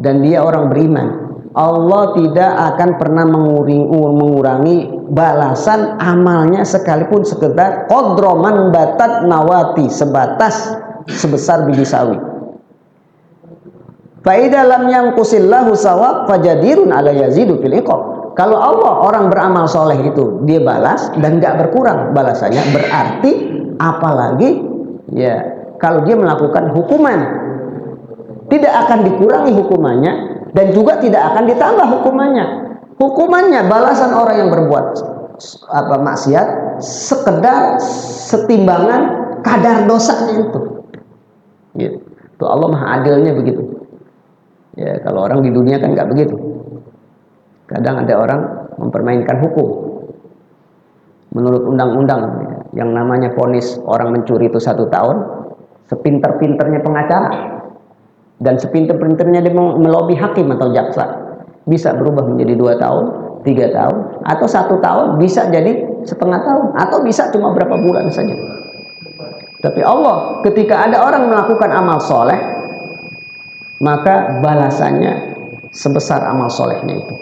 dan dia orang beriman. Allah tidak akan pernah mengurangi balasan amalnya sekalipun sekedar qadroman batat nawati, sebesar biji sawi. Faidah lam yanqusillahu sawab fajadirun ala yazidu fil iqab. Kalau Allah orang beramal soleh itu dia balas dan nggak berkurang balasannya, berarti apalagi ya kalau dia melakukan hukuman, tidak akan dikurangi hukumannya dan juga tidak akan ditambah hukumannya. Hukumannya balasan orang yang berbuat maksiat sekedar setimbangan kadar dosanya itu. Gitu. Tuh Allah Maha Adilnya begitu. Ya, kalau orang di dunia kan nggak begitu. Kadang ada orang mempermainkan hukum menurut undang-undang. Yang namanya vonis orang mencuri itu 1 tahun, sepinter-pinternya pengacara dan sepinter-pinternya dia melobi hakim atau jaksa, bisa berubah menjadi 2 tahun, 3 tahun, atau 1 tahun, bisa jadi setengah tahun, atau bisa cuma berapa bulan saja. Tapi Allah, ketika ada orang melakukan amal soleh, maka balasannya sebesar amal solehnya itu.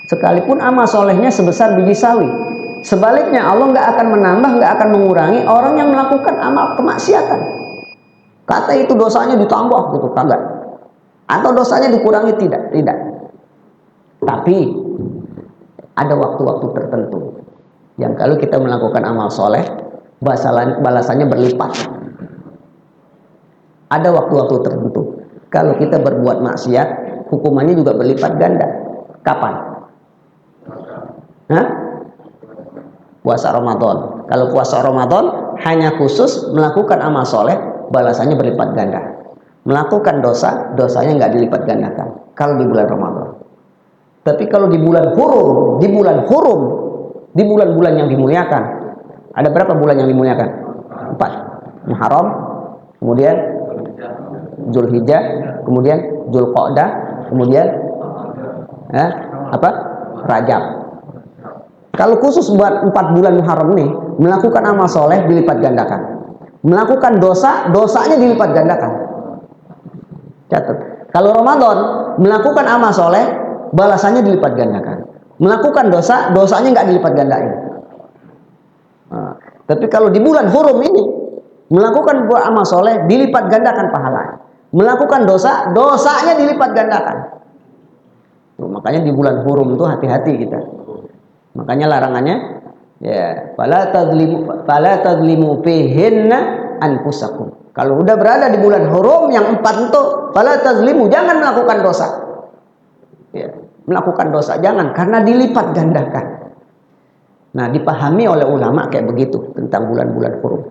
Sekalipun amal solehnya sebesar biji sawi. Sebaliknya Allah nggak akan menambah, nggak akan mengurangi orang yang melakukan amal kemaksiatan. Kata itu dosanya ditambah gitu, kagak. Atau dosanya dikurangi, tidak. Tapi ada waktu-waktu tertentu yang kalau kita melakukan amal soleh, balasannya berlipat. Ada waktu-waktu tertentu kalau kita berbuat maksiat, hukumannya juga berlipat ganda. Kapan? Hah? Puasa Ramadan. Kalau puasa Ramadan hanya khusus melakukan amal soleh, balasannya berlipat ganda. Melakukan dosa, dosanya nggak dilipat gandakan kalau di bulan Ramadan. Tapi kalau di bulan hurum, di bulan-bulan yang dimuliakan, ada berapa bulan yang dimuliakan? 4. Muharram, kemudian Zulhijjah, kemudian Zulqa'dah, kemudian Rajab. Kalau khusus buat 4 bulan Muharram ini, melakukan amal soleh dilipat gandakan. Melakukan dosa, dosanya dilipat gandakan. Catat. Kalau Ramadan, melakukan amal soleh, balasannya dilipat gandakan. Melakukan dosa, dosanya nggak dilipat gandain. Nah, tapi kalau di bulan hurum ini, melakukan buat amal soleh, dilipat gandakan pahalanya. Melakukan dosa, dosanya dilipat gandakan. Tuh, makanya di bulan hurum itu hati-hati kita. Makanya larangannya, ya, fala tadlimu fihinna anfusakum. Kalau udah berada di bulan hurum yang 4 itu, fala tadlimu, jangan melakukan dosa. Ya, melakukan dosa jangan, karena dilipat gandakan. Nah, dipahami oleh ulama kayak begitu tentang bulan-bulan hurum.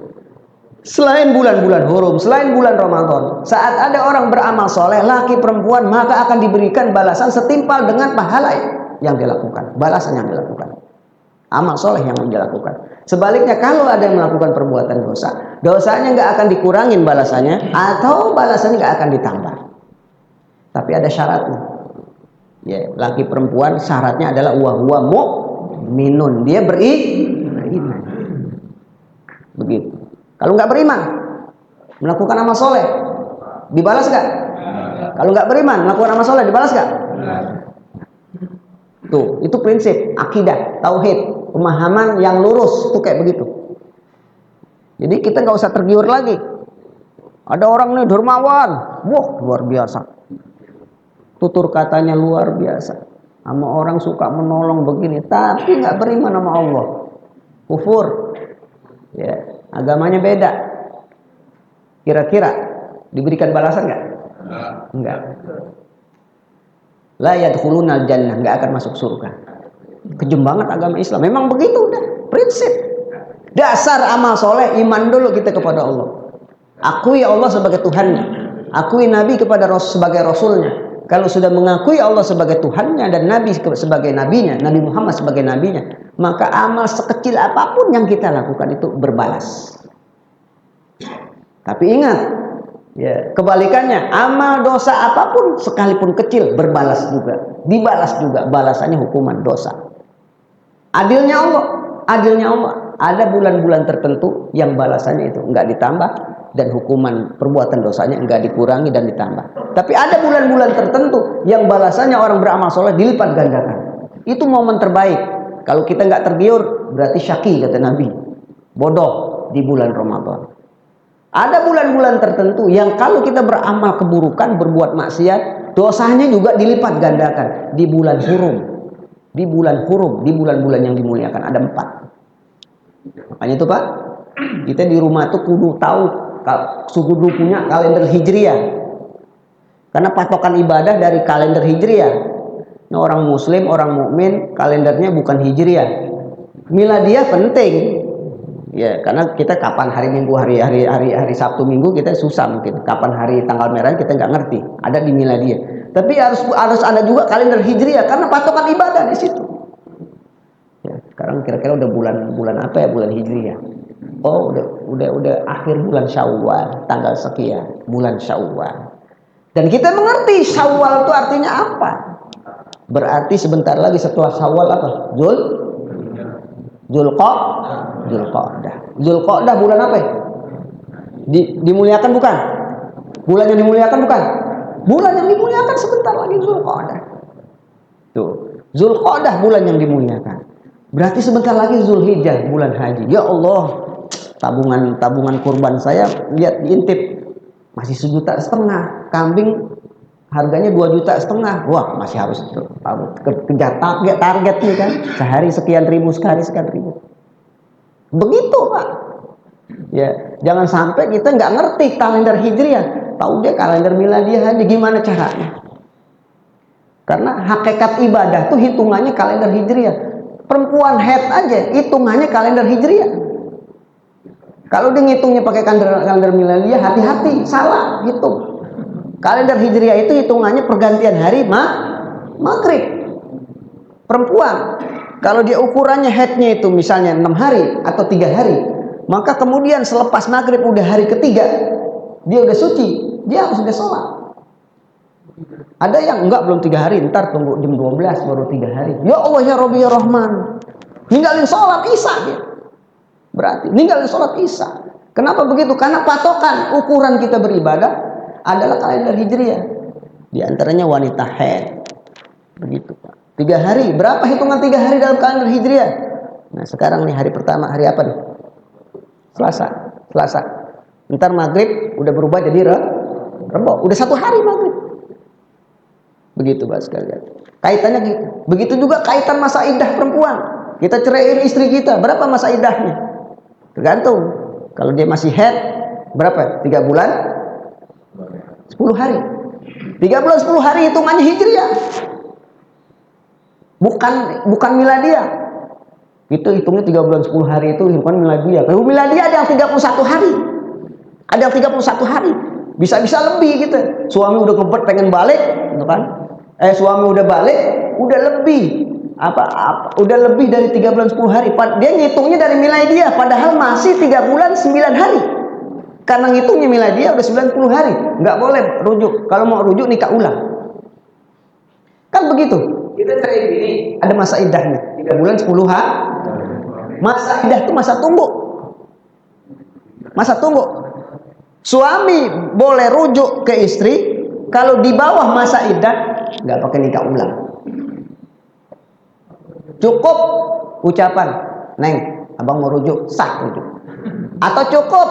Selain bulan-bulan hurum, selain bulan Ramadan, saat ada orang beramal soleh, laki perempuan, maka akan diberikan balasan setimpal dengan pahala yang dilakukan, balasan yang dilakukan, amal soleh yang dilakukan. Sebaliknya kalau ada yang melakukan perbuatan dosa, dosanya nggak akan dikurangin balasannya, atau balasannya nggak akan ditambah. Tapi ada syaratnya. Ya, laki perempuan syaratnya adalah huwa mu'minun, dia beriman. Begitu. Kalau nggak beriman, melakukan amal soleh, dibalas nggak? Kalau nggak beriman, melakukan amal soleh, dibalas nggak? Tuh, itu prinsip akidah, tauhid, pemahaman yang lurus, tuh kayak begitu. Jadi kita nggak usah tergiur lagi. Ada orang nih dermawan, wah luar biasa, tutur katanya luar biasa, sama orang suka menolong begini, tapi nggak beriman sama Allah, kufur, ya, agamanya beda. Kira-kira diberikan balasan nggak? Enggak. La yadkhulunal jannah, nggak akan masuk surga. Kejem banget agama Islam. Memang begitu udah, prinsip. Dasar amal soleh, iman dulu kita kepada Allah. Akui Allah sebagai Tuhannya. Akui Nabi sebagai Rasulnya. Kalau sudah mengakui Allah sebagai Tuhannya dan Nabi sebagai Nabinya, Nabi Muhammad sebagai Nabinya, maka amal sekecil apapun yang kita lakukan itu berbalas. Tapi ingat, ya, kebalikannya, amal dosa apapun sekalipun kecil berbalas juga, dibalas juga, balasannya hukuman dosa. Adilnya Allah. Ada bulan-bulan tertentu yang balasannya itu enggak ditambah dan hukuman perbuatan dosanya enggak dikurangi dan ditambah. Tapi ada bulan-bulan tertentu yang balasannya orang beramal soleh dilipat gandakan. Itu momen terbaik. Kalau kita enggak tergiur, berarti syaki kata Nabi, bodoh di bulan Ramadan. Ada bulan-bulan tertentu yang kalau kita beramal keburukan, berbuat maksiat, dosanya juga dilipat gandakan. Di bulan hurum, di bulan-bulan yang dimuliakan ada 4. Makanya itu Pak, kita di rumah tuh kudu tahu, kudu punya kalender hijriah. Karena patokan ibadah dari kalender hijriah. Nah, orang muslim, orang mukmin kalendernya bukan hijriah. Miladiah penting. Ya, karena kita kapan hari Minggu, hari Sabtu Minggu kita susah mungkin. Kapan hari tanggal merah kita nggak ngerti. Ada di miladiah. Tapi harus ada juga kalender hijriah karena patokan ibadah di situ. Ya, sekarang kira-kira udah bulan apa ya, bulan hijriah. Oh, udah akhir bulan Syawal, tanggal sekian, bulan Syawal. Dan kita mengerti Syawal itu artinya apa? Berarti sebentar lagi setelah Syawal apa? Zulqa'dah. Zulqa'dah bulan apa ya? Dimuliakan bukan? Bulan yang dimuliakan bukan? Bulan yang dimuliakan sebentar lagi Zulqa'dah. Tuh, Zulqa'dah bulan yang dimuliakan. Berarti sebentar lagi Zulhijjah, bulan haji. Ya Allah, tabungan kurban saya lihat diintip masih 1,5 juta. Kambing harganya 2,5 juta. Wah, masih harus kejar target nih kan. Sehari sekian ribu, sekali sekian ribu. Begitu, Pak. Ya, jangan sampai kita nggak ngerti kalender Hijriah. Tahu dia kalender Miladiah aja gimana caranya. Karena hakikat ibadah tuh hitungannya kalender Hijriah. Perempuan head aja hitungannya kalender Hijriah. Kalau dia ngitungnya pakai kalender Miladiah, hati-hati, salah hitung. Kalender Hijriah itu hitungannya pergantian hari maghrib. Perempuan, kalau dia ukurannya headnya itu misalnya 6 hari atau 3 hari, maka kemudian selepas maghrib udah hari ketiga, dia udah suci, dia harus udah sholat. Ada yang enggak, belum 3 hari, ntar tunggu jam 12 baru 3 hari. Ya Allah ya Rabbi ya Rahman, ninggalin sholat Isya dia. Berarti ninggalin sholat Isya. Kenapa begitu? Karena patokan ukuran kita beribadah adalah kalender Hijriah. Di antaranya wanita haid. Begitu Pak. 3 hari, berapa hitungan 3 hari dalam kalender Hijriah? Nah sekarang nih hari pertama, hari apa nih? Selasa. Ntar maghrib udah berubah jadi Rebo. Udah 1 hari maghrib. Begitu Pak sekalian. Kaitannya gitu. Begitu juga kaitan masa iddah perempuan. Kita ceraiin istri kita, berapa masa iddahnya? Tergantung. Kalau dia masih head, berapa? 3 bulan? 10 hari. 3 bulan 10 hari hitungannya Hijriah. Bukan Miladiah. Itu hitungnya 3 bulan 10 hari itu bukan Miladiah. Kalau Miladiah ada yang 31 hari. Ada yang 31 hari. Bisa-bisa lebih gitu. Suami udah kebet pengen balik, gitu kan? Suami udah balik, udah lebih udah lebih dari 3 bulan 10 hari. Dia ngitungnya dari Miladiah, padahal masih 3 bulan 9 hari. Karena ngitungnya Miladiah udah 90 hari, nggak boleh rujuk. Kalau mau rujuk nikah ulang. Kan begitu. Kita cerai gini, ada masa iddahnya 3 bulan 10 hari. Masa iddah itu masa tunggu. Masa tunggu. Suami boleh rujuk ke istri kalau di bawah masa iddah, nggak pakai nikah ulang. Cukup ucapan, Neng, abang mau rujuk, sah rujuk. Atau cukup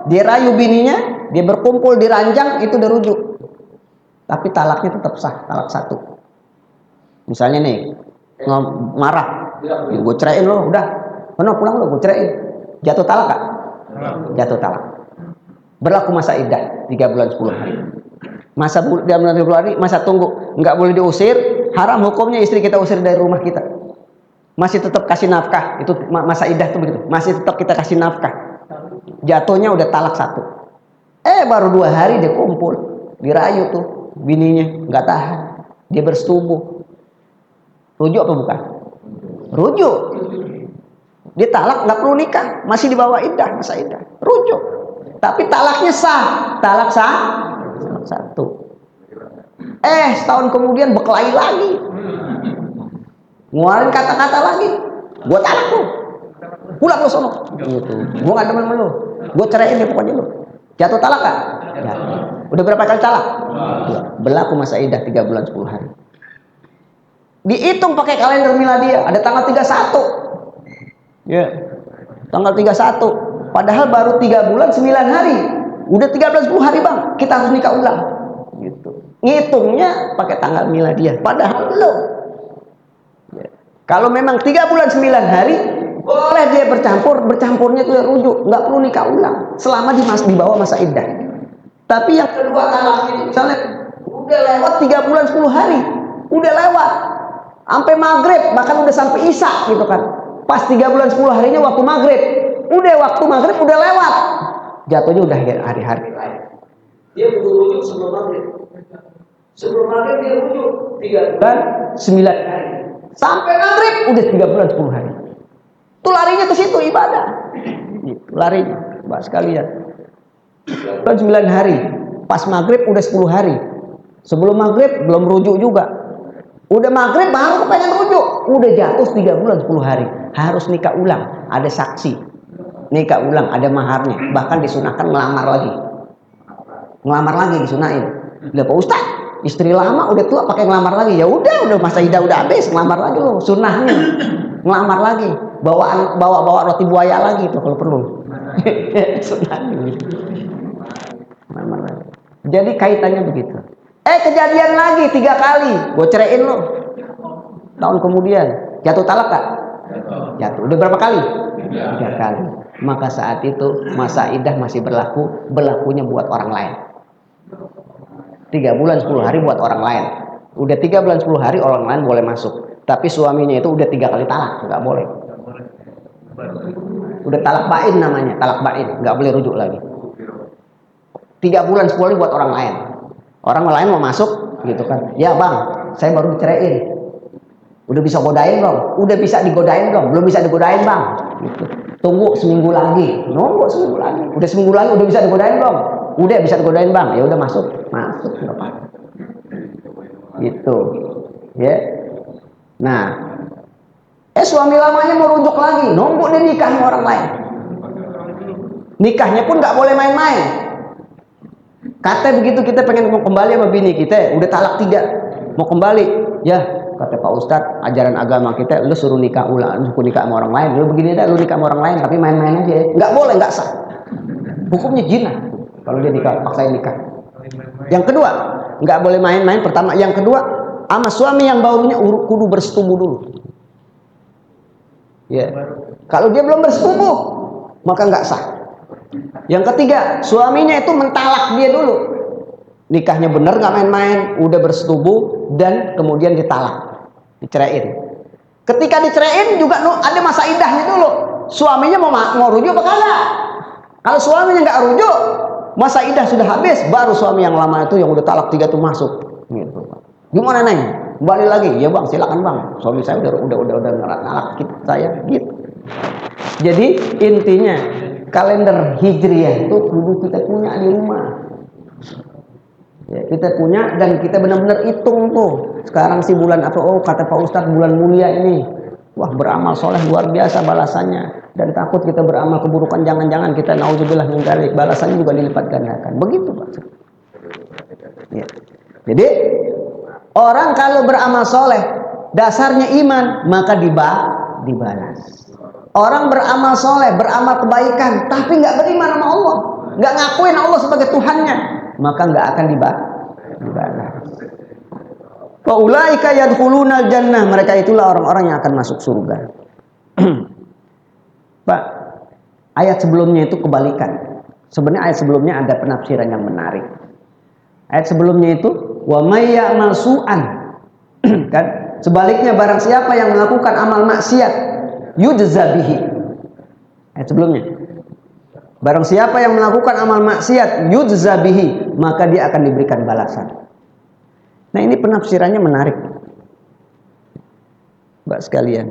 dia rayu bininya, dia berkumpul di ranjang, itu udah rujuk. Tapi talaknya tetap sah, talak 1. Misalnya nih, marah, gue ceraiin lo, udah, pulang lo, gue ceraiin. Jatuh talak gak? Jatuh talak. Berlaku masa iddah 3 bulan 10 hari. Masa bulan 10 hari, masa tunggu, nggak boleh diusir. Haram hukumnya istri kita usir dari rumah kita. Masih tetap kasih nafkah. Itu masa iddah tuh begitu. Masih tetap kita kasih nafkah. Jatuhnya udah talak 1. Baru 2 hari dia kumpul, dirayu tuh bininya, nggak tahan, dia bersetubuh. Rujuk apa bukan? Rujuk. Dia talak, nggak perlu nikah, masih di bawah iddah, masa iddah. Rujuk. Tapi talaknya sah, talak sah. 1. Setahun kemudian berkelahi lagi, ngeluarin kata-kata lagi, gua talak lu, pulang lu sono, gitu. Gua nggak demen sama lu, gua ceraiin deh pokoknya lu. Jatuh talak kan? Ya. Udah berapa kali talak? Ya. Berlaku masa iddah 3 bulan 10 hari. Dihitung pakai kalender Miladiah, ada tanggal 31. Ya. Tanggal 31. Padahal baru 3 bulan 9 hari. Udah 3 bulan 10 hari bang, kita harus nikah ulang. Gitu. Ngitungnya pakai tanggal Miladiah, padahal belum. Ya. Kalau memang 3 bulan 9 hari, boleh dia bercampurnya itu rujuk, nggak perlu nikah ulang, selama di bawah masa iddah. Tapi yang kedua talak itu, misalnya udah lewat 3 bulan 10 hari, udah lewat, sampai maghrib, bahkan udah sampai Isya gitu kan. Pas 3 bulan 10 harinya waktu maghrib, waktu maghrib udah lewat. Jatuhnya udah hari-hari lain. Dia butuh rujuk sebelum maghrib. Sebelum maghrib dia rujuk 3 bulan 9 hari. Sampai maghrib udah 3 bulan 10 hari. Itu larinya ke situ ibadah. Lari, Mbak sekalian. 9 hari. Pas maghrib udah 10 hari. Sebelum maghrib belum rujuk juga. Udah maghrib baru pengen rujuk. Udah jatuh 3 bulan 10 hari. Harus nikah ulang. Ada saksi. Nikah ulang, ada maharnya. Bahkan disunahkan ngelamar lagi. Ngelamar lagi disunahin. Lah Pak Ustaz, istri lama udah tua pakai ngelamar lagi. Ya udah masa idah udah habis, ngelamar lagi loh. Sunahnya ngelamar lagi. Bawa roti buaya lagi tuh kalau perlu. Sunahnya. Ngelamar lagi. Jadi kaitannya begitu. Kejadian lagi 3 kali, gue ceraiin lo. Tahun kemudian jatuh talak tak? Jatuh. Udah berapa kali? 3 kali. Maka saat itu masa idah masih berlakunya buat orang lain. 3 bulan 10 hari buat orang lain. Udah 3 bulan 10 hari orang lain boleh masuk. Tapi suaminya itu udah 3 kali talak, nggak boleh. Udah talak bain namanya, talak bain, nggak boleh rujuk lagi. 3 bulan 10 hari buat orang lain. Orang lain mau masuk gitu kan. Ya bang, saya baru diceraiin. Udah bisa godain belum? Udah bisa digodain belum? Belum bisa digodain bang. Gitu. Tunggu seminggu lagi. Nunggu seminggu lagi. Udah seminggu lagi udah bisa digodain belum? Udah bisa digodain bang. Ya udah masuk nggak apa. Gitu. Ya. Nah, suami lamanya mau rujuk lagi. Nunggu dia nikah sama orang lain. Nikahnya pun nggak boleh main-main. Kata begitu kita pengen mau kembali sama bini kita, udah talak 3, mau kembali, ya kata Pak Ustadz, ajaran agama kita, lu suruh nikah ulang, suruh nikah sama orang lain, lu begini dah, lu nikah sama orang lain, tapi main-main aja, nggak boleh, nggak sah, hukumnya zina, kalau dia nikah, paksain nikah. Yang kedua, nggak boleh main-main, pertama, yang kedua, sama suami yang barunya kudu bersetubuh dulu, ya, kalau dia belum bersetubuh, maka nggak sah. Yang ketiga, suaminya itu mentalak dia dulu. Nikahnya bener nggak main-main, udah bersetubuh dan kemudian ditalak, diceraiin. Ketika diceraiin juga ada masa idahnya dulu. Suaminya mau rujuk apa kagak? Kalau suaminya nggak rujuk, masa idah sudah habis, baru suami yang lama itu yang udah talak 3 tuh masuk. Gitu. Gimana neng? Balik lagi? Ya bang, silakan bang. Suami saya udah ngalak saya. Gitu. Jadi intinya kalender hijriah itu kudu kita punya di rumah. Ya, kita punya dan kita benar-benar hitung tuh. Sekarang sih bulan apa? Oh kata Pak Ustadz bulan mulia ini. Wah beramal soleh luar biasa balasannya. Dan takut kita beramal keburukan, jangan-jangan kita nauzubillah min dzalik, balasannya juga dilipat gandakan. Begitu Pak. Ya. Jadi orang kalau beramal soleh dasarnya iman maka dibalas. Orang beramal soleh, beramal kebaikan, tapi nggak beriman sama Allah, nggak ngakuin Allah sebagai Tuhannya, maka nggak akan dibalas. Faulaika yadkhulunal jannah, mereka itulah orang-orang yang akan masuk surga. Pak, ayat sebelumnya itu kebalikan. Sebenarnya ayat sebelumnya ada penafsiran yang menarik. Ayat sebelumnya itu wa may ya'mal su'an, kan? Sebaliknya barang siapa yang melakukan amal maksiat yujza bihi. Ayat sebelumnya. Barang siapa yang melakukan amal maksiat yujza bihi, maka dia akan diberikan balasan. Nah, ini penafsirannya menarik. Mbak sekalian.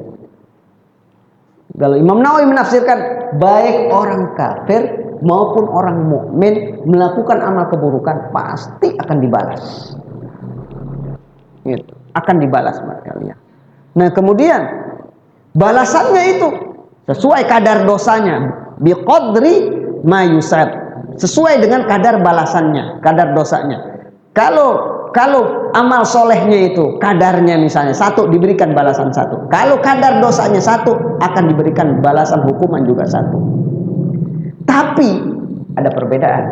Kalau Imam Nawawi menafsirkan baik orang kafir maupun orang mukmin melakukan amal keburukan pasti akan dibalas. Gitu. Akan dibalas Mbak sekalian. Nah, kemudian balasannya itu sesuai kadar dosanya, biqadri ma yusab, sesuai dengan kadar balasannya, kadar dosanya. Kalau amal solehnya itu kadarnya misalnya 1 diberikan balasan 1. Kalau kadar dosanya 1 akan diberikan balasan hukuman juga 1. Tapi ada perbedaan.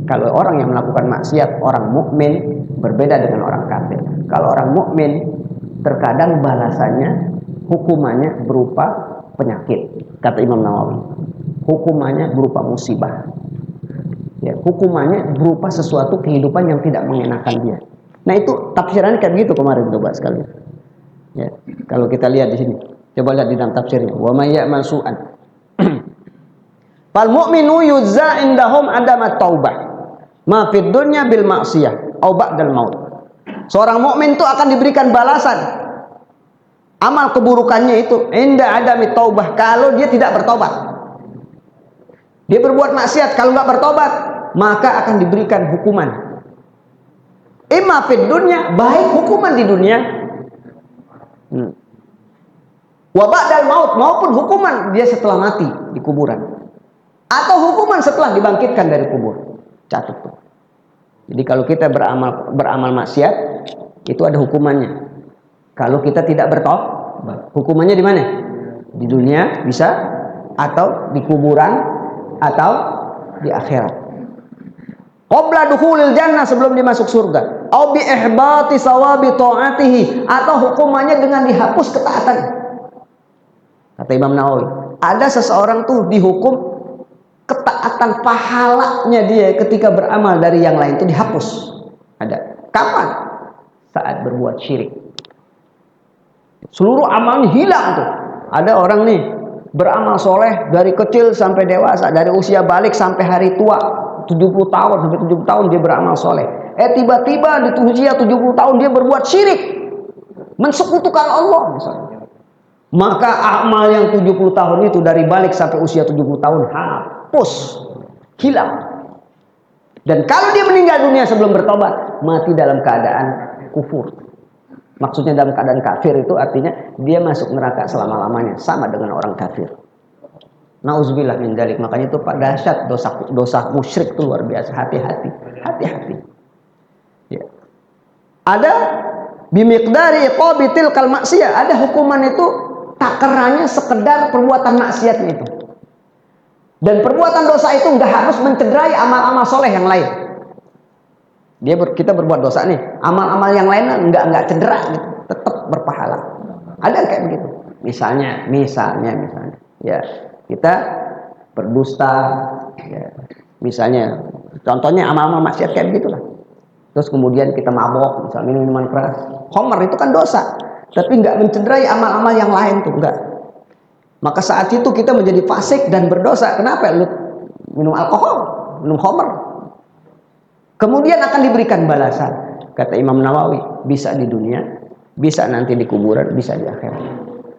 Kalau orang yang melakukan maksiat, orang mukmin berbeda dengan orang kafir. Kalau orang mukmin terkadang balasannya hukumannya berupa penyakit, kata Imam Nawawi. Hukumannya berupa musibah. Ya, hukumannya berupa sesuatu kehidupan yang tidak mengenakan dia. Nah, itu tafsirannya kayak gitu kemarin coba sekali. Ya, kalau kita lihat di sini, coba lihat di dalam tafsirnya. Wa may ya'mal su'an. Fal mu'minu yuzza indahum adamat taubah. Ma fid dunya bil ma'siyah au ba'dal maut. Seorang mukmin itu akan diberikan balasan amal keburukannya itu inda adami taubah, kalau dia tidak bertobat. Dia berbuat maksiat, kalau nggak bertobat, maka akan diberikan hukuman. Imma fid dunya, baik hukuman di dunia, wa ba'dal maut, maupun hukuman dia setelah mati di kuburan, atau hukuman setelah dibangkitkan dari kubur. Catat tuh. Jadi kalau kita beramal maksiat, itu ada hukumannya. Kalau kita tidak bertobat, hukumannya di mana? Di dunia bisa, atau di kuburan, atau di akhirat. Qabla dukhulil jannah, sebelum dimasuk surga. Au bi ihbati sawabi ta'atihi, atau hukumannya dengan dihapus ketaatan. Kata Imam Nawawi, ada seseorang tuh dihukum ketaatan pahalanya dia ketika beramal dari yang lain itu dihapus. Ada. Kapan? Saat berbuat syirik. Seluruh amalnya hilang tuh. Ada orang nih beramal soleh dari kecil sampai dewasa, dari usia balik sampai hari tua, 70 tahun sampai 70 tahun dia beramal soleh. Tiba-tiba di usia 70 tahun dia berbuat syirik, mensekutukan Allah misalnya. Maka amal yang 70 tahun itu dari balik sampai usia 70 tahun hapus, hilang. Dan kalau dia meninggal dunia sebelum bertobat, mati dalam keadaan kufur. Maksudnya dalam keadaan kafir itu artinya dia masuk neraka selama-lamanya, sama dengan orang kafir. Nauzubillah min dzalik. Makanya itu Pak, dahsyat dosa musyrik itu luar biasa. Hati-hati. Ya. Ada bimiqdari iqabi tilkal maksiyah. Ada hukuman itu takarannya sekedar perbuatan maksiatnya itu. Dan perbuatan dosa itu nggak harus mencederai amal-amal soleh yang lain. Kita berbuat dosa nih, amal-amal yang lain nggak cedera gitu, tetap berpahala. Ada kayak begitu. Misalnya, ya kita berdusta, ya, misalnya, contohnya amal-amal maksiat kayak begitulah. Terus kemudian kita mabok, misalnya minuman keras, khamr itu kan dosa, tapi nggak mencederai amal-amal yang lain tuh, enggak. Maka saat itu kita menjadi fasik dan berdosa. Kenapa? Lu minum alkohol, minum khamr. Kemudian akan diberikan balasan. Kata Imam Nawawi, bisa di dunia, bisa nanti di kuburan, bisa di akhirat.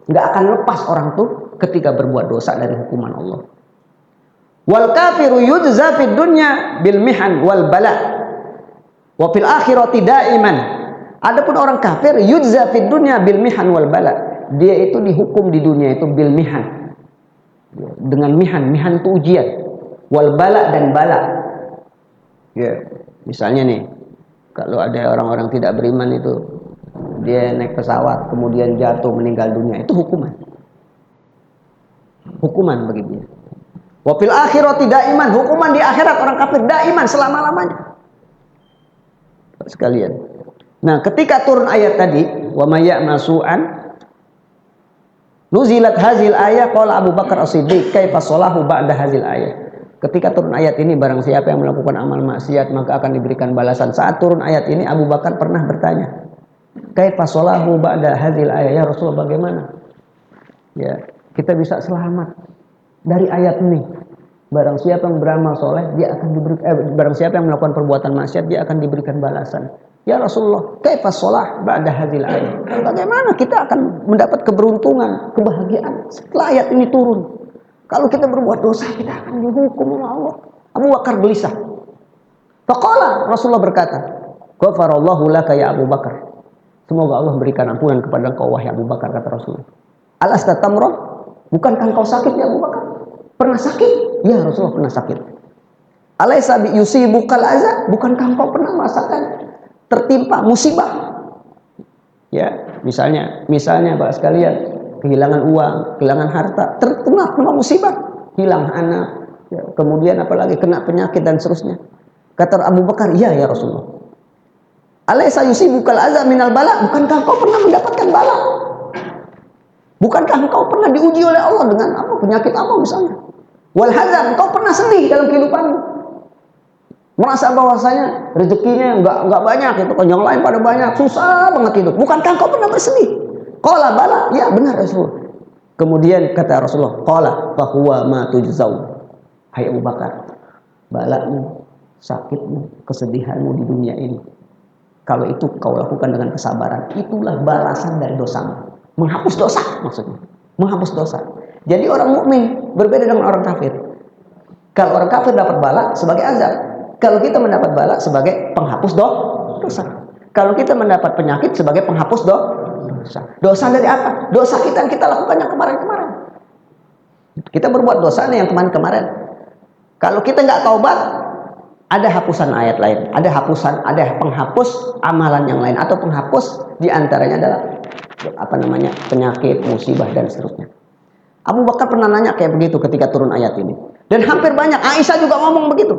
Nggak akan lepas orang tuh ketika berbuat dosa dari hukuman Allah. Wal kafiru yujza fid dunya bil mihan wal bala wa fil akhirati daiman. Adapun orang kafir yujza fid dunya bil mihan wal bala. Dia itu dihukum di dunia itu bil mihan. Dengan mihan itu ujian. Wal bala dan bala. Ya, misalnya nih, kalau ada orang-orang tidak beriman itu dia naik pesawat kemudian jatuh meninggal dunia, itu hukuman. Hukuman bagi dia. Wa fil akhirati daiman, hukuman di akhirat orang kafir daiman selama-lamanya. Sekalian. Nah, ketika turun ayat tadi, wa may ya'mal su'an nuzilat hazil ayat qala Abu Bakar As-Siddiq kaifa shalahu ba'da hazil ayat. Ketika turun ayat ini, barang siapa yang melakukan amal maksiat maka akan diberikan balasan. Saat turun ayat ini Abu Bakar pernah bertanya, kaifa shalahu ba'da hazil ayat, ya Rasulullah, bagaimana ya kita bisa selamat dari ayat ini? Barang siapa yang beramal soleh dia akan diberikan, barang siapa yang melakukan perbuatan maksiat dia akan diberikan balasan. Ya Rasulullah, kaifa shalah ba'da hadzal ayat? Bagaimana kita akan mendapat keberuntungan, kebahagiaan setelah ayat ini turun? Kalau kita berbuat dosa kita akan dihukum oleh Allah. Abu Bakar gelisah. Faqala, Rasulullah berkata, "Ghafarallahu laka ya Abu Bakar." Semoga Allah berikan ampunan kepada engkau wahai Abu Bakar, kata Rasulullah. Alasta tamrah? Bukankah engkau sakit ya Abu Bakar? Pernah sakit? Ya Rasulullah, pernah sakit. Alaysa bi yusibukal adza? Bukankah engkau pernah merasakan tertimpa musibah? Ya, misalnya Pak sekalian, kehilangan uang, kehilangan harta, terkena musibah, hilang anak, ya, kemudian apalagi kena penyakit dan seterusnya. Kata Abu Bakar, iya ya Rasulullah. Alaysa yusibukal adza minal bala? Bukankah engkau pernah mendapatkan bala? Bukankah engkau pernah diuji oleh Allah dengan apa? Penyakit apa misalnya? Wal hazan, engkau pernah sedih dalam kehidupanmu? Merasa bahwasanya rezekinya enggak banyak, itu kan yang lain pada banyak, susah banget hidup. Bukankah engkau pernah bersedih? Qala bala, ya benar Rasulullah. Kemudian kata Rasulullah, qala fa huwa ma tujzau. Hai Abu Bakar, balamu, sakitmu, kesedihanmu di dunia ini, kalau itu kau lakukan dengan kesabaran, itulah balasan dari dosamu. Menghapus dosa maksudnya. Menghapus dosa. Jadi orang mukmin berbeda dengan orang kafir. Kalau orang kafir dapat bala sebagai azab. Kalau kita mendapat bala sebagai penghapus dosa. Kalau kita mendapat penyakit sebagai penghapus dosa. Dosa dari apa? Dosa kita yang kita lakukan yang kemarin-kemarin. Kita berbuat dosa yang kemarin-kemarin. Kalau kita nggak taubat, ada hapusan ayat lain, ada penghapus amalan yang lain, atau penghapus diantaranya adalah penyakit, musibah dan seterusnya. Abu Bakar pernah nanya kayak begitu ketika turun ayat ini, dan hampir banyak Aisyah juga ngomong begitu.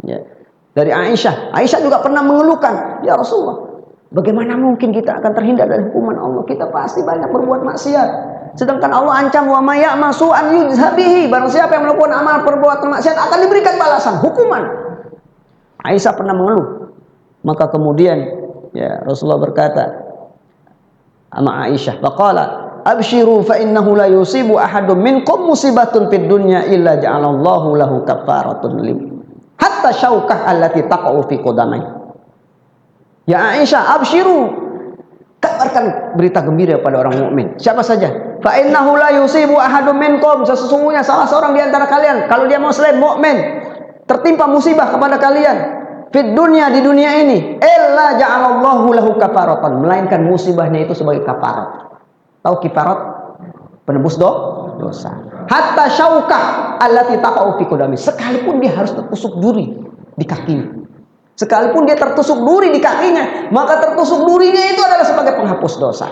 Ya. Dari Aisyah juga pernah mengeluhkan, ya Rasulullah, bagaimana mungkin kita akan terhindar dari hukuman Allah? Kita pasti banyak berbuat maksiat. Sedangkan Allah ancam wa may ya'mal su'an yujzabihi. Barang siapa yang melakukan amal perbuatan maksiat akan diberikan balasan, hukuman. Aisyah pernah mengeluh. Maka kemudian ya Rasulullah berkata sama Aisyah, faqala abshiru fa innahu la yusibu ahadun minkum musibatun fid dunya illa ja'alallahu lahu kafaratun lim hatta syaukah allati taqa'u fi qadamai. Ya Aisyah, abshiru, kabarkan berita gembira pada orang mukmin. Siapa saja? Fa innahu la yusibu ahadum minkum, sesungguhnya salah seorang di antara kalian kalau dia muslim mukmin tertimpa musibah kepada kalian fid dunya, di dunia ini, illa ja'alallahu lahu kafaratan, melainkan musibahnya itu sebagai kafarat. Tahu kifarat? Penebus dosa. Hatta syaukah allati taqa'u fi qadami, sekalipun dia harus tertusuk duri di kakinya. Sekalipun dia tertusuk duri di kakinya, maka tertusuk durinya itu adalah sebagai penghapus dosa.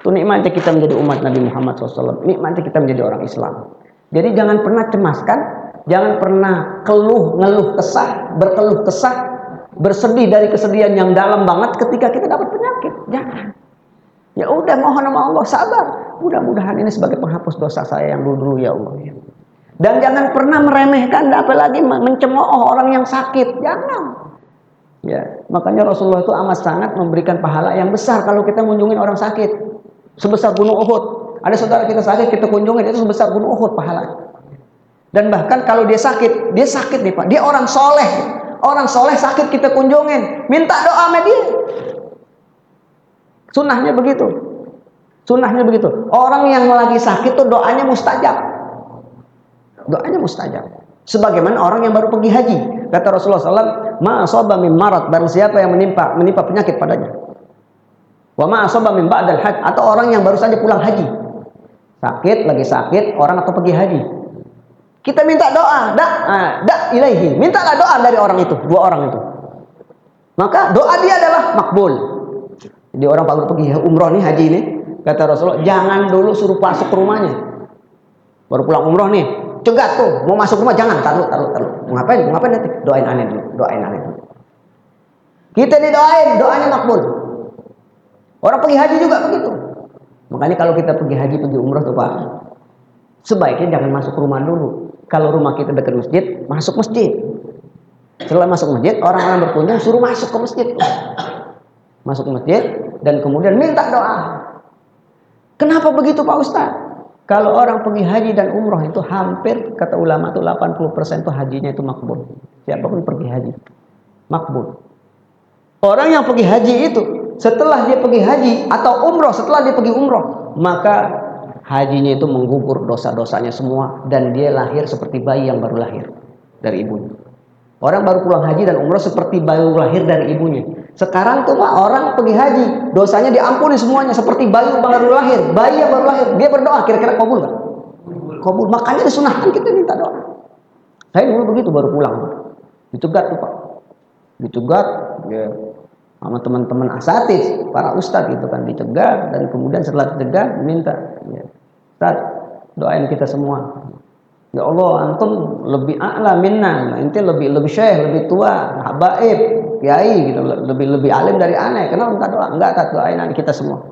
Itu nikmatnya kita menjadi umat Nabi Muhammad SAW. Nikmatnya kita menjadi orang Islam. Jadi jangan pernah cemaskan, jangan pernah berkeluh kesah, bersedih dari kesedihan yang dalam banget ketika kita dapat penyakit. Jangan. Ya udah, mohon sama Allah, sabar. Mudah-mudahan ini sebagai penghapus dosa saya yang dulu ya Allah. Dan jangan pernah meremehkan, apalagi mencemooh orang yang sakit. Jangan. Ya, makanya Rasulullah itu amat sangat memberikan pahala yang besar kalau kita kunjungin orang sakit. Sebesar gunung Uhud. Ada saudara kita sakit, kita kunjungin, itu sebesar gunung Uhud pahalanya. Dan bahkan kalau dia sakit nih Pak, dia orang soleh. Orang soleh sakit kita kunjungin, minta doa sama dia. Sunnahnya begitu. Orang yang lagi sakit tuh doanya mustajab. Doanya mustajab. Sebagaimana orang yang baru pergi haji. Kata Rasulullah SAW, ma asaba min marad, barang siapa yang menimpa penyakit padanya. Wa ma asaba min ba'dal hajj, atau orang yang baru saja pulang haji. Lagi sakit, orang atau pergi haji. Kita minta doa, ilaihi. Mintalah doa dari orang itu, dua orang itu. Maka doa dia adalah makbul. Jadi orang baru pergi umroh nih, haji ini, kata Rasulullah, jangan dulu suruh masuk ke rumahnya. Baru pulang umroh nih, cegat tuh, mau masuk rumah jangan, taruh. Mau ngapain nanti? Doain aneh dulu. Kita didoain, doanya makbul. Orang pergi haji juga begitu. Makanya kalau kita pergi haji, pergi umroh tuh Pak, sebaiknya jangan masuk rumah dulu. Kalau rumah kita dekat masjid, masuk masjid. Setelah masuk masjid, orang-orang berkunjung suruh masuk ke masjid. Masuk masjid dan kemudian minta doa. Kenapa begitu Pak Ustaz? Kalau orang pergi haji dan umroh itu hampir, kata ulama itu 80% itu hajinya itu makbul. Siapapun pergi haji, makbul. Orang yang pergi haji itu, setelah dia pergi haji atau umroh, setelah dia pergi umroh, maka hajinya itu menggugur dosa-dosanya semua, dan dia lahir seperti bayi yang baru lahir dari ibunya. Orang baru pulang haji dan umroh seperti bayi lahir dari ibunya. Sekarang tuh Pak, orang pergi haji, dosanya diampuni semuanya seperti bayi yang baru lahir. Bayi yang baru lahir, dia berdoa, kira-kira kabul nggak? Kabul. Makanya disunahkan kita minta doa. Saya dulu begitu baru pulang, dicegat tuh Pak, dicegat ya, sama teman-teman asatidz, para ustadz gitu kan, dicegat, dan kemudian setelah dicegat minta, ya, Ustaz, doain kita semua. Ya Allah, antum lebih a'la minna, ente lebih syekh, lebih tua, habaib, kiai gitu, lebih alim dari aneh. Kenapa minta doa? Enggak, doain kita semua.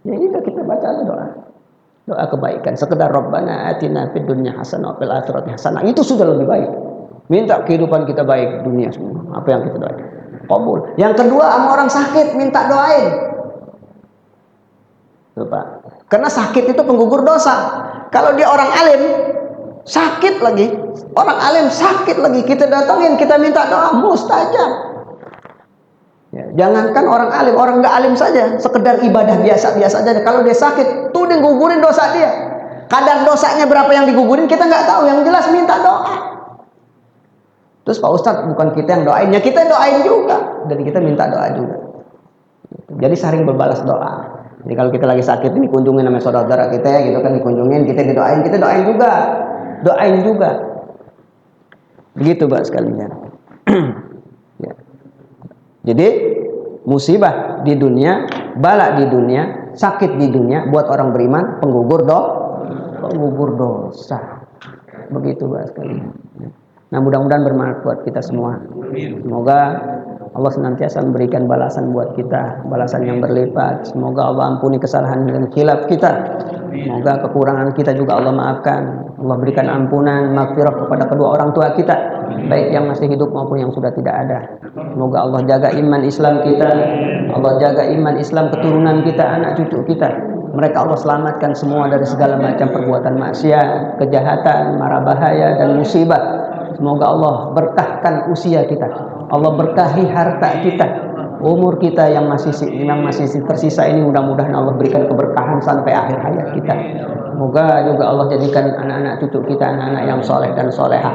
Ya itu kita baca doa. Doa kebaikan. Sekedar Rabbana atina fid dunya hasanah wa fil akhirati hasanah. Itu sudah lebih baik. Minta kehidupan kita baik dunia semua. Apa yang kita doain? Kabul. Yang kedua, sama orang sakit minta doain. Tuh Pak. Karena sakit itu penggugur dosa. Kalau dia orang alim, sakit lagi, orang alim sakit lagi, kita datangin, kita minta doa, mustajab. Ya, jangankan orang alim, orang nggak alim saja, sekedar ibadah biasa-biasa aja. Kalau dia sakit, tuh dia gugurin dosa dia. Kadar dosanya berapa yang digugurin kita nggak tahu. Yang jelas minta doa. Terus Pak Ustadz, bukan kita yang doain, ya kita doain juga, dan kita minta doa juga. Jadi saling berbalas doa. Jadi kalau kita lagi sakit ini kunjungin sama saudara kita gitu kan, dikunjungin, kita didoain, kita doain juga. Doain juga. Begitu Pak sekalian. Ya. Jadi musibah di dunia, bala di dunia, sakit di dunia buat orang beriman penggugur dosa. Begitu Pak sekalian. Nah, mudah-mudahan bermanfaat buat kita semua. Semoga Allah senantiasa memberikan balasan buat kita, balasan yang berlipat. Semoga Allah ampuni kesalahan dan khilaf kita. Semoga kekurangan kita juga Allah maafkan. Allah berikan ampunan, maghfirah kepada kedua orang tua kita, baik yang masih hidup maupun yang sudah tidak ada. Semoga Allah jaga iman Islam kita, Allah jaga iman Islam keturunan kita, anak cucu kita. Mereka Allah selamatkan semua dari segala macam perbuatan maksiat, kejahatan, mara bahaya dan musibah. Semoga Allah berkahkan usia kita, Allah berkahi harta kita, umur kita yang masih tersisa ini mudah-mudahan Allah berikan keberkahan sampai akhir hayat kita. Semoga juga Allah jadikan anak-anak cucu kita anak-anak yang soleh dan solehah.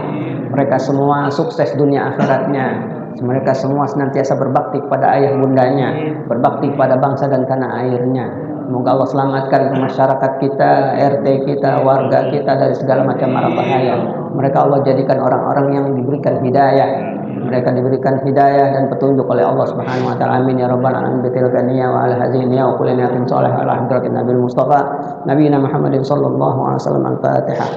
Mereka semua sukses dunia akhiratnya. Mereka semua senantiasa berbakti kepada ayah bundanya, berbakti kepada bangsa dan tanah airnya. Semoga Allah selamatkan masyarakat kita, RT kita, warga kita dari segala macam mara bahaya. Mereka Allah jadikan orang-orang yang diberikan hidayah. Mereka diberikan hidayah dan petunjuk oleh Allah Subhanahu wa taala. Amin ya rabbal alamin. Bitilka niyya wa ala hadhihi niyya wa kulli niyatin shalihah ala hadratin Nabil Mustafa Nabiyina Muhammadin sallallahu alaihi wasallam. Al-Fatihah.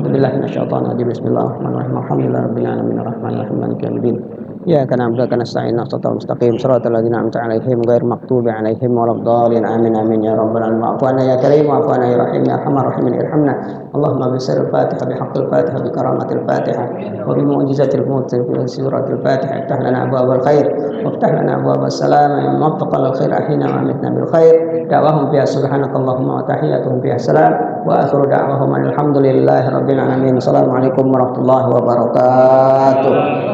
Billahi minasyaitonir rajim. Bismillahirrahmanirrahim. Alhamdulillahi rabbil alamin arrahmanir rahim maliki yaumiddin. Iyyaka na'budu wa iyyaka nasta'in ihdinas mustaqim shiratal ladzina an'amta 'alaihim ghairil maghdubi 'alaihim waladdallin. Amin amin ya rabbal alamin. Wa'fu 'anna ya karim wa'fu 'anna ya rahim ya arhamar rahimin irhamna. Allahumma bisirril Fatihah bihaqqil Fatihah bi karamatil Fatihah wa bi mu'jizatil suratil Fatihah iftah lana abwaabal khair waftah lana abwaabas salam mabtaqal khair ahina wa amitna bil khair. Da'wahum fiha subhanakallahumma wa tahiyyatuhum fiha salam wa akhiru da'wahum alhamdulillahi rabbil alamin. Assalamualaikum warahmatullahi wabarakatuh.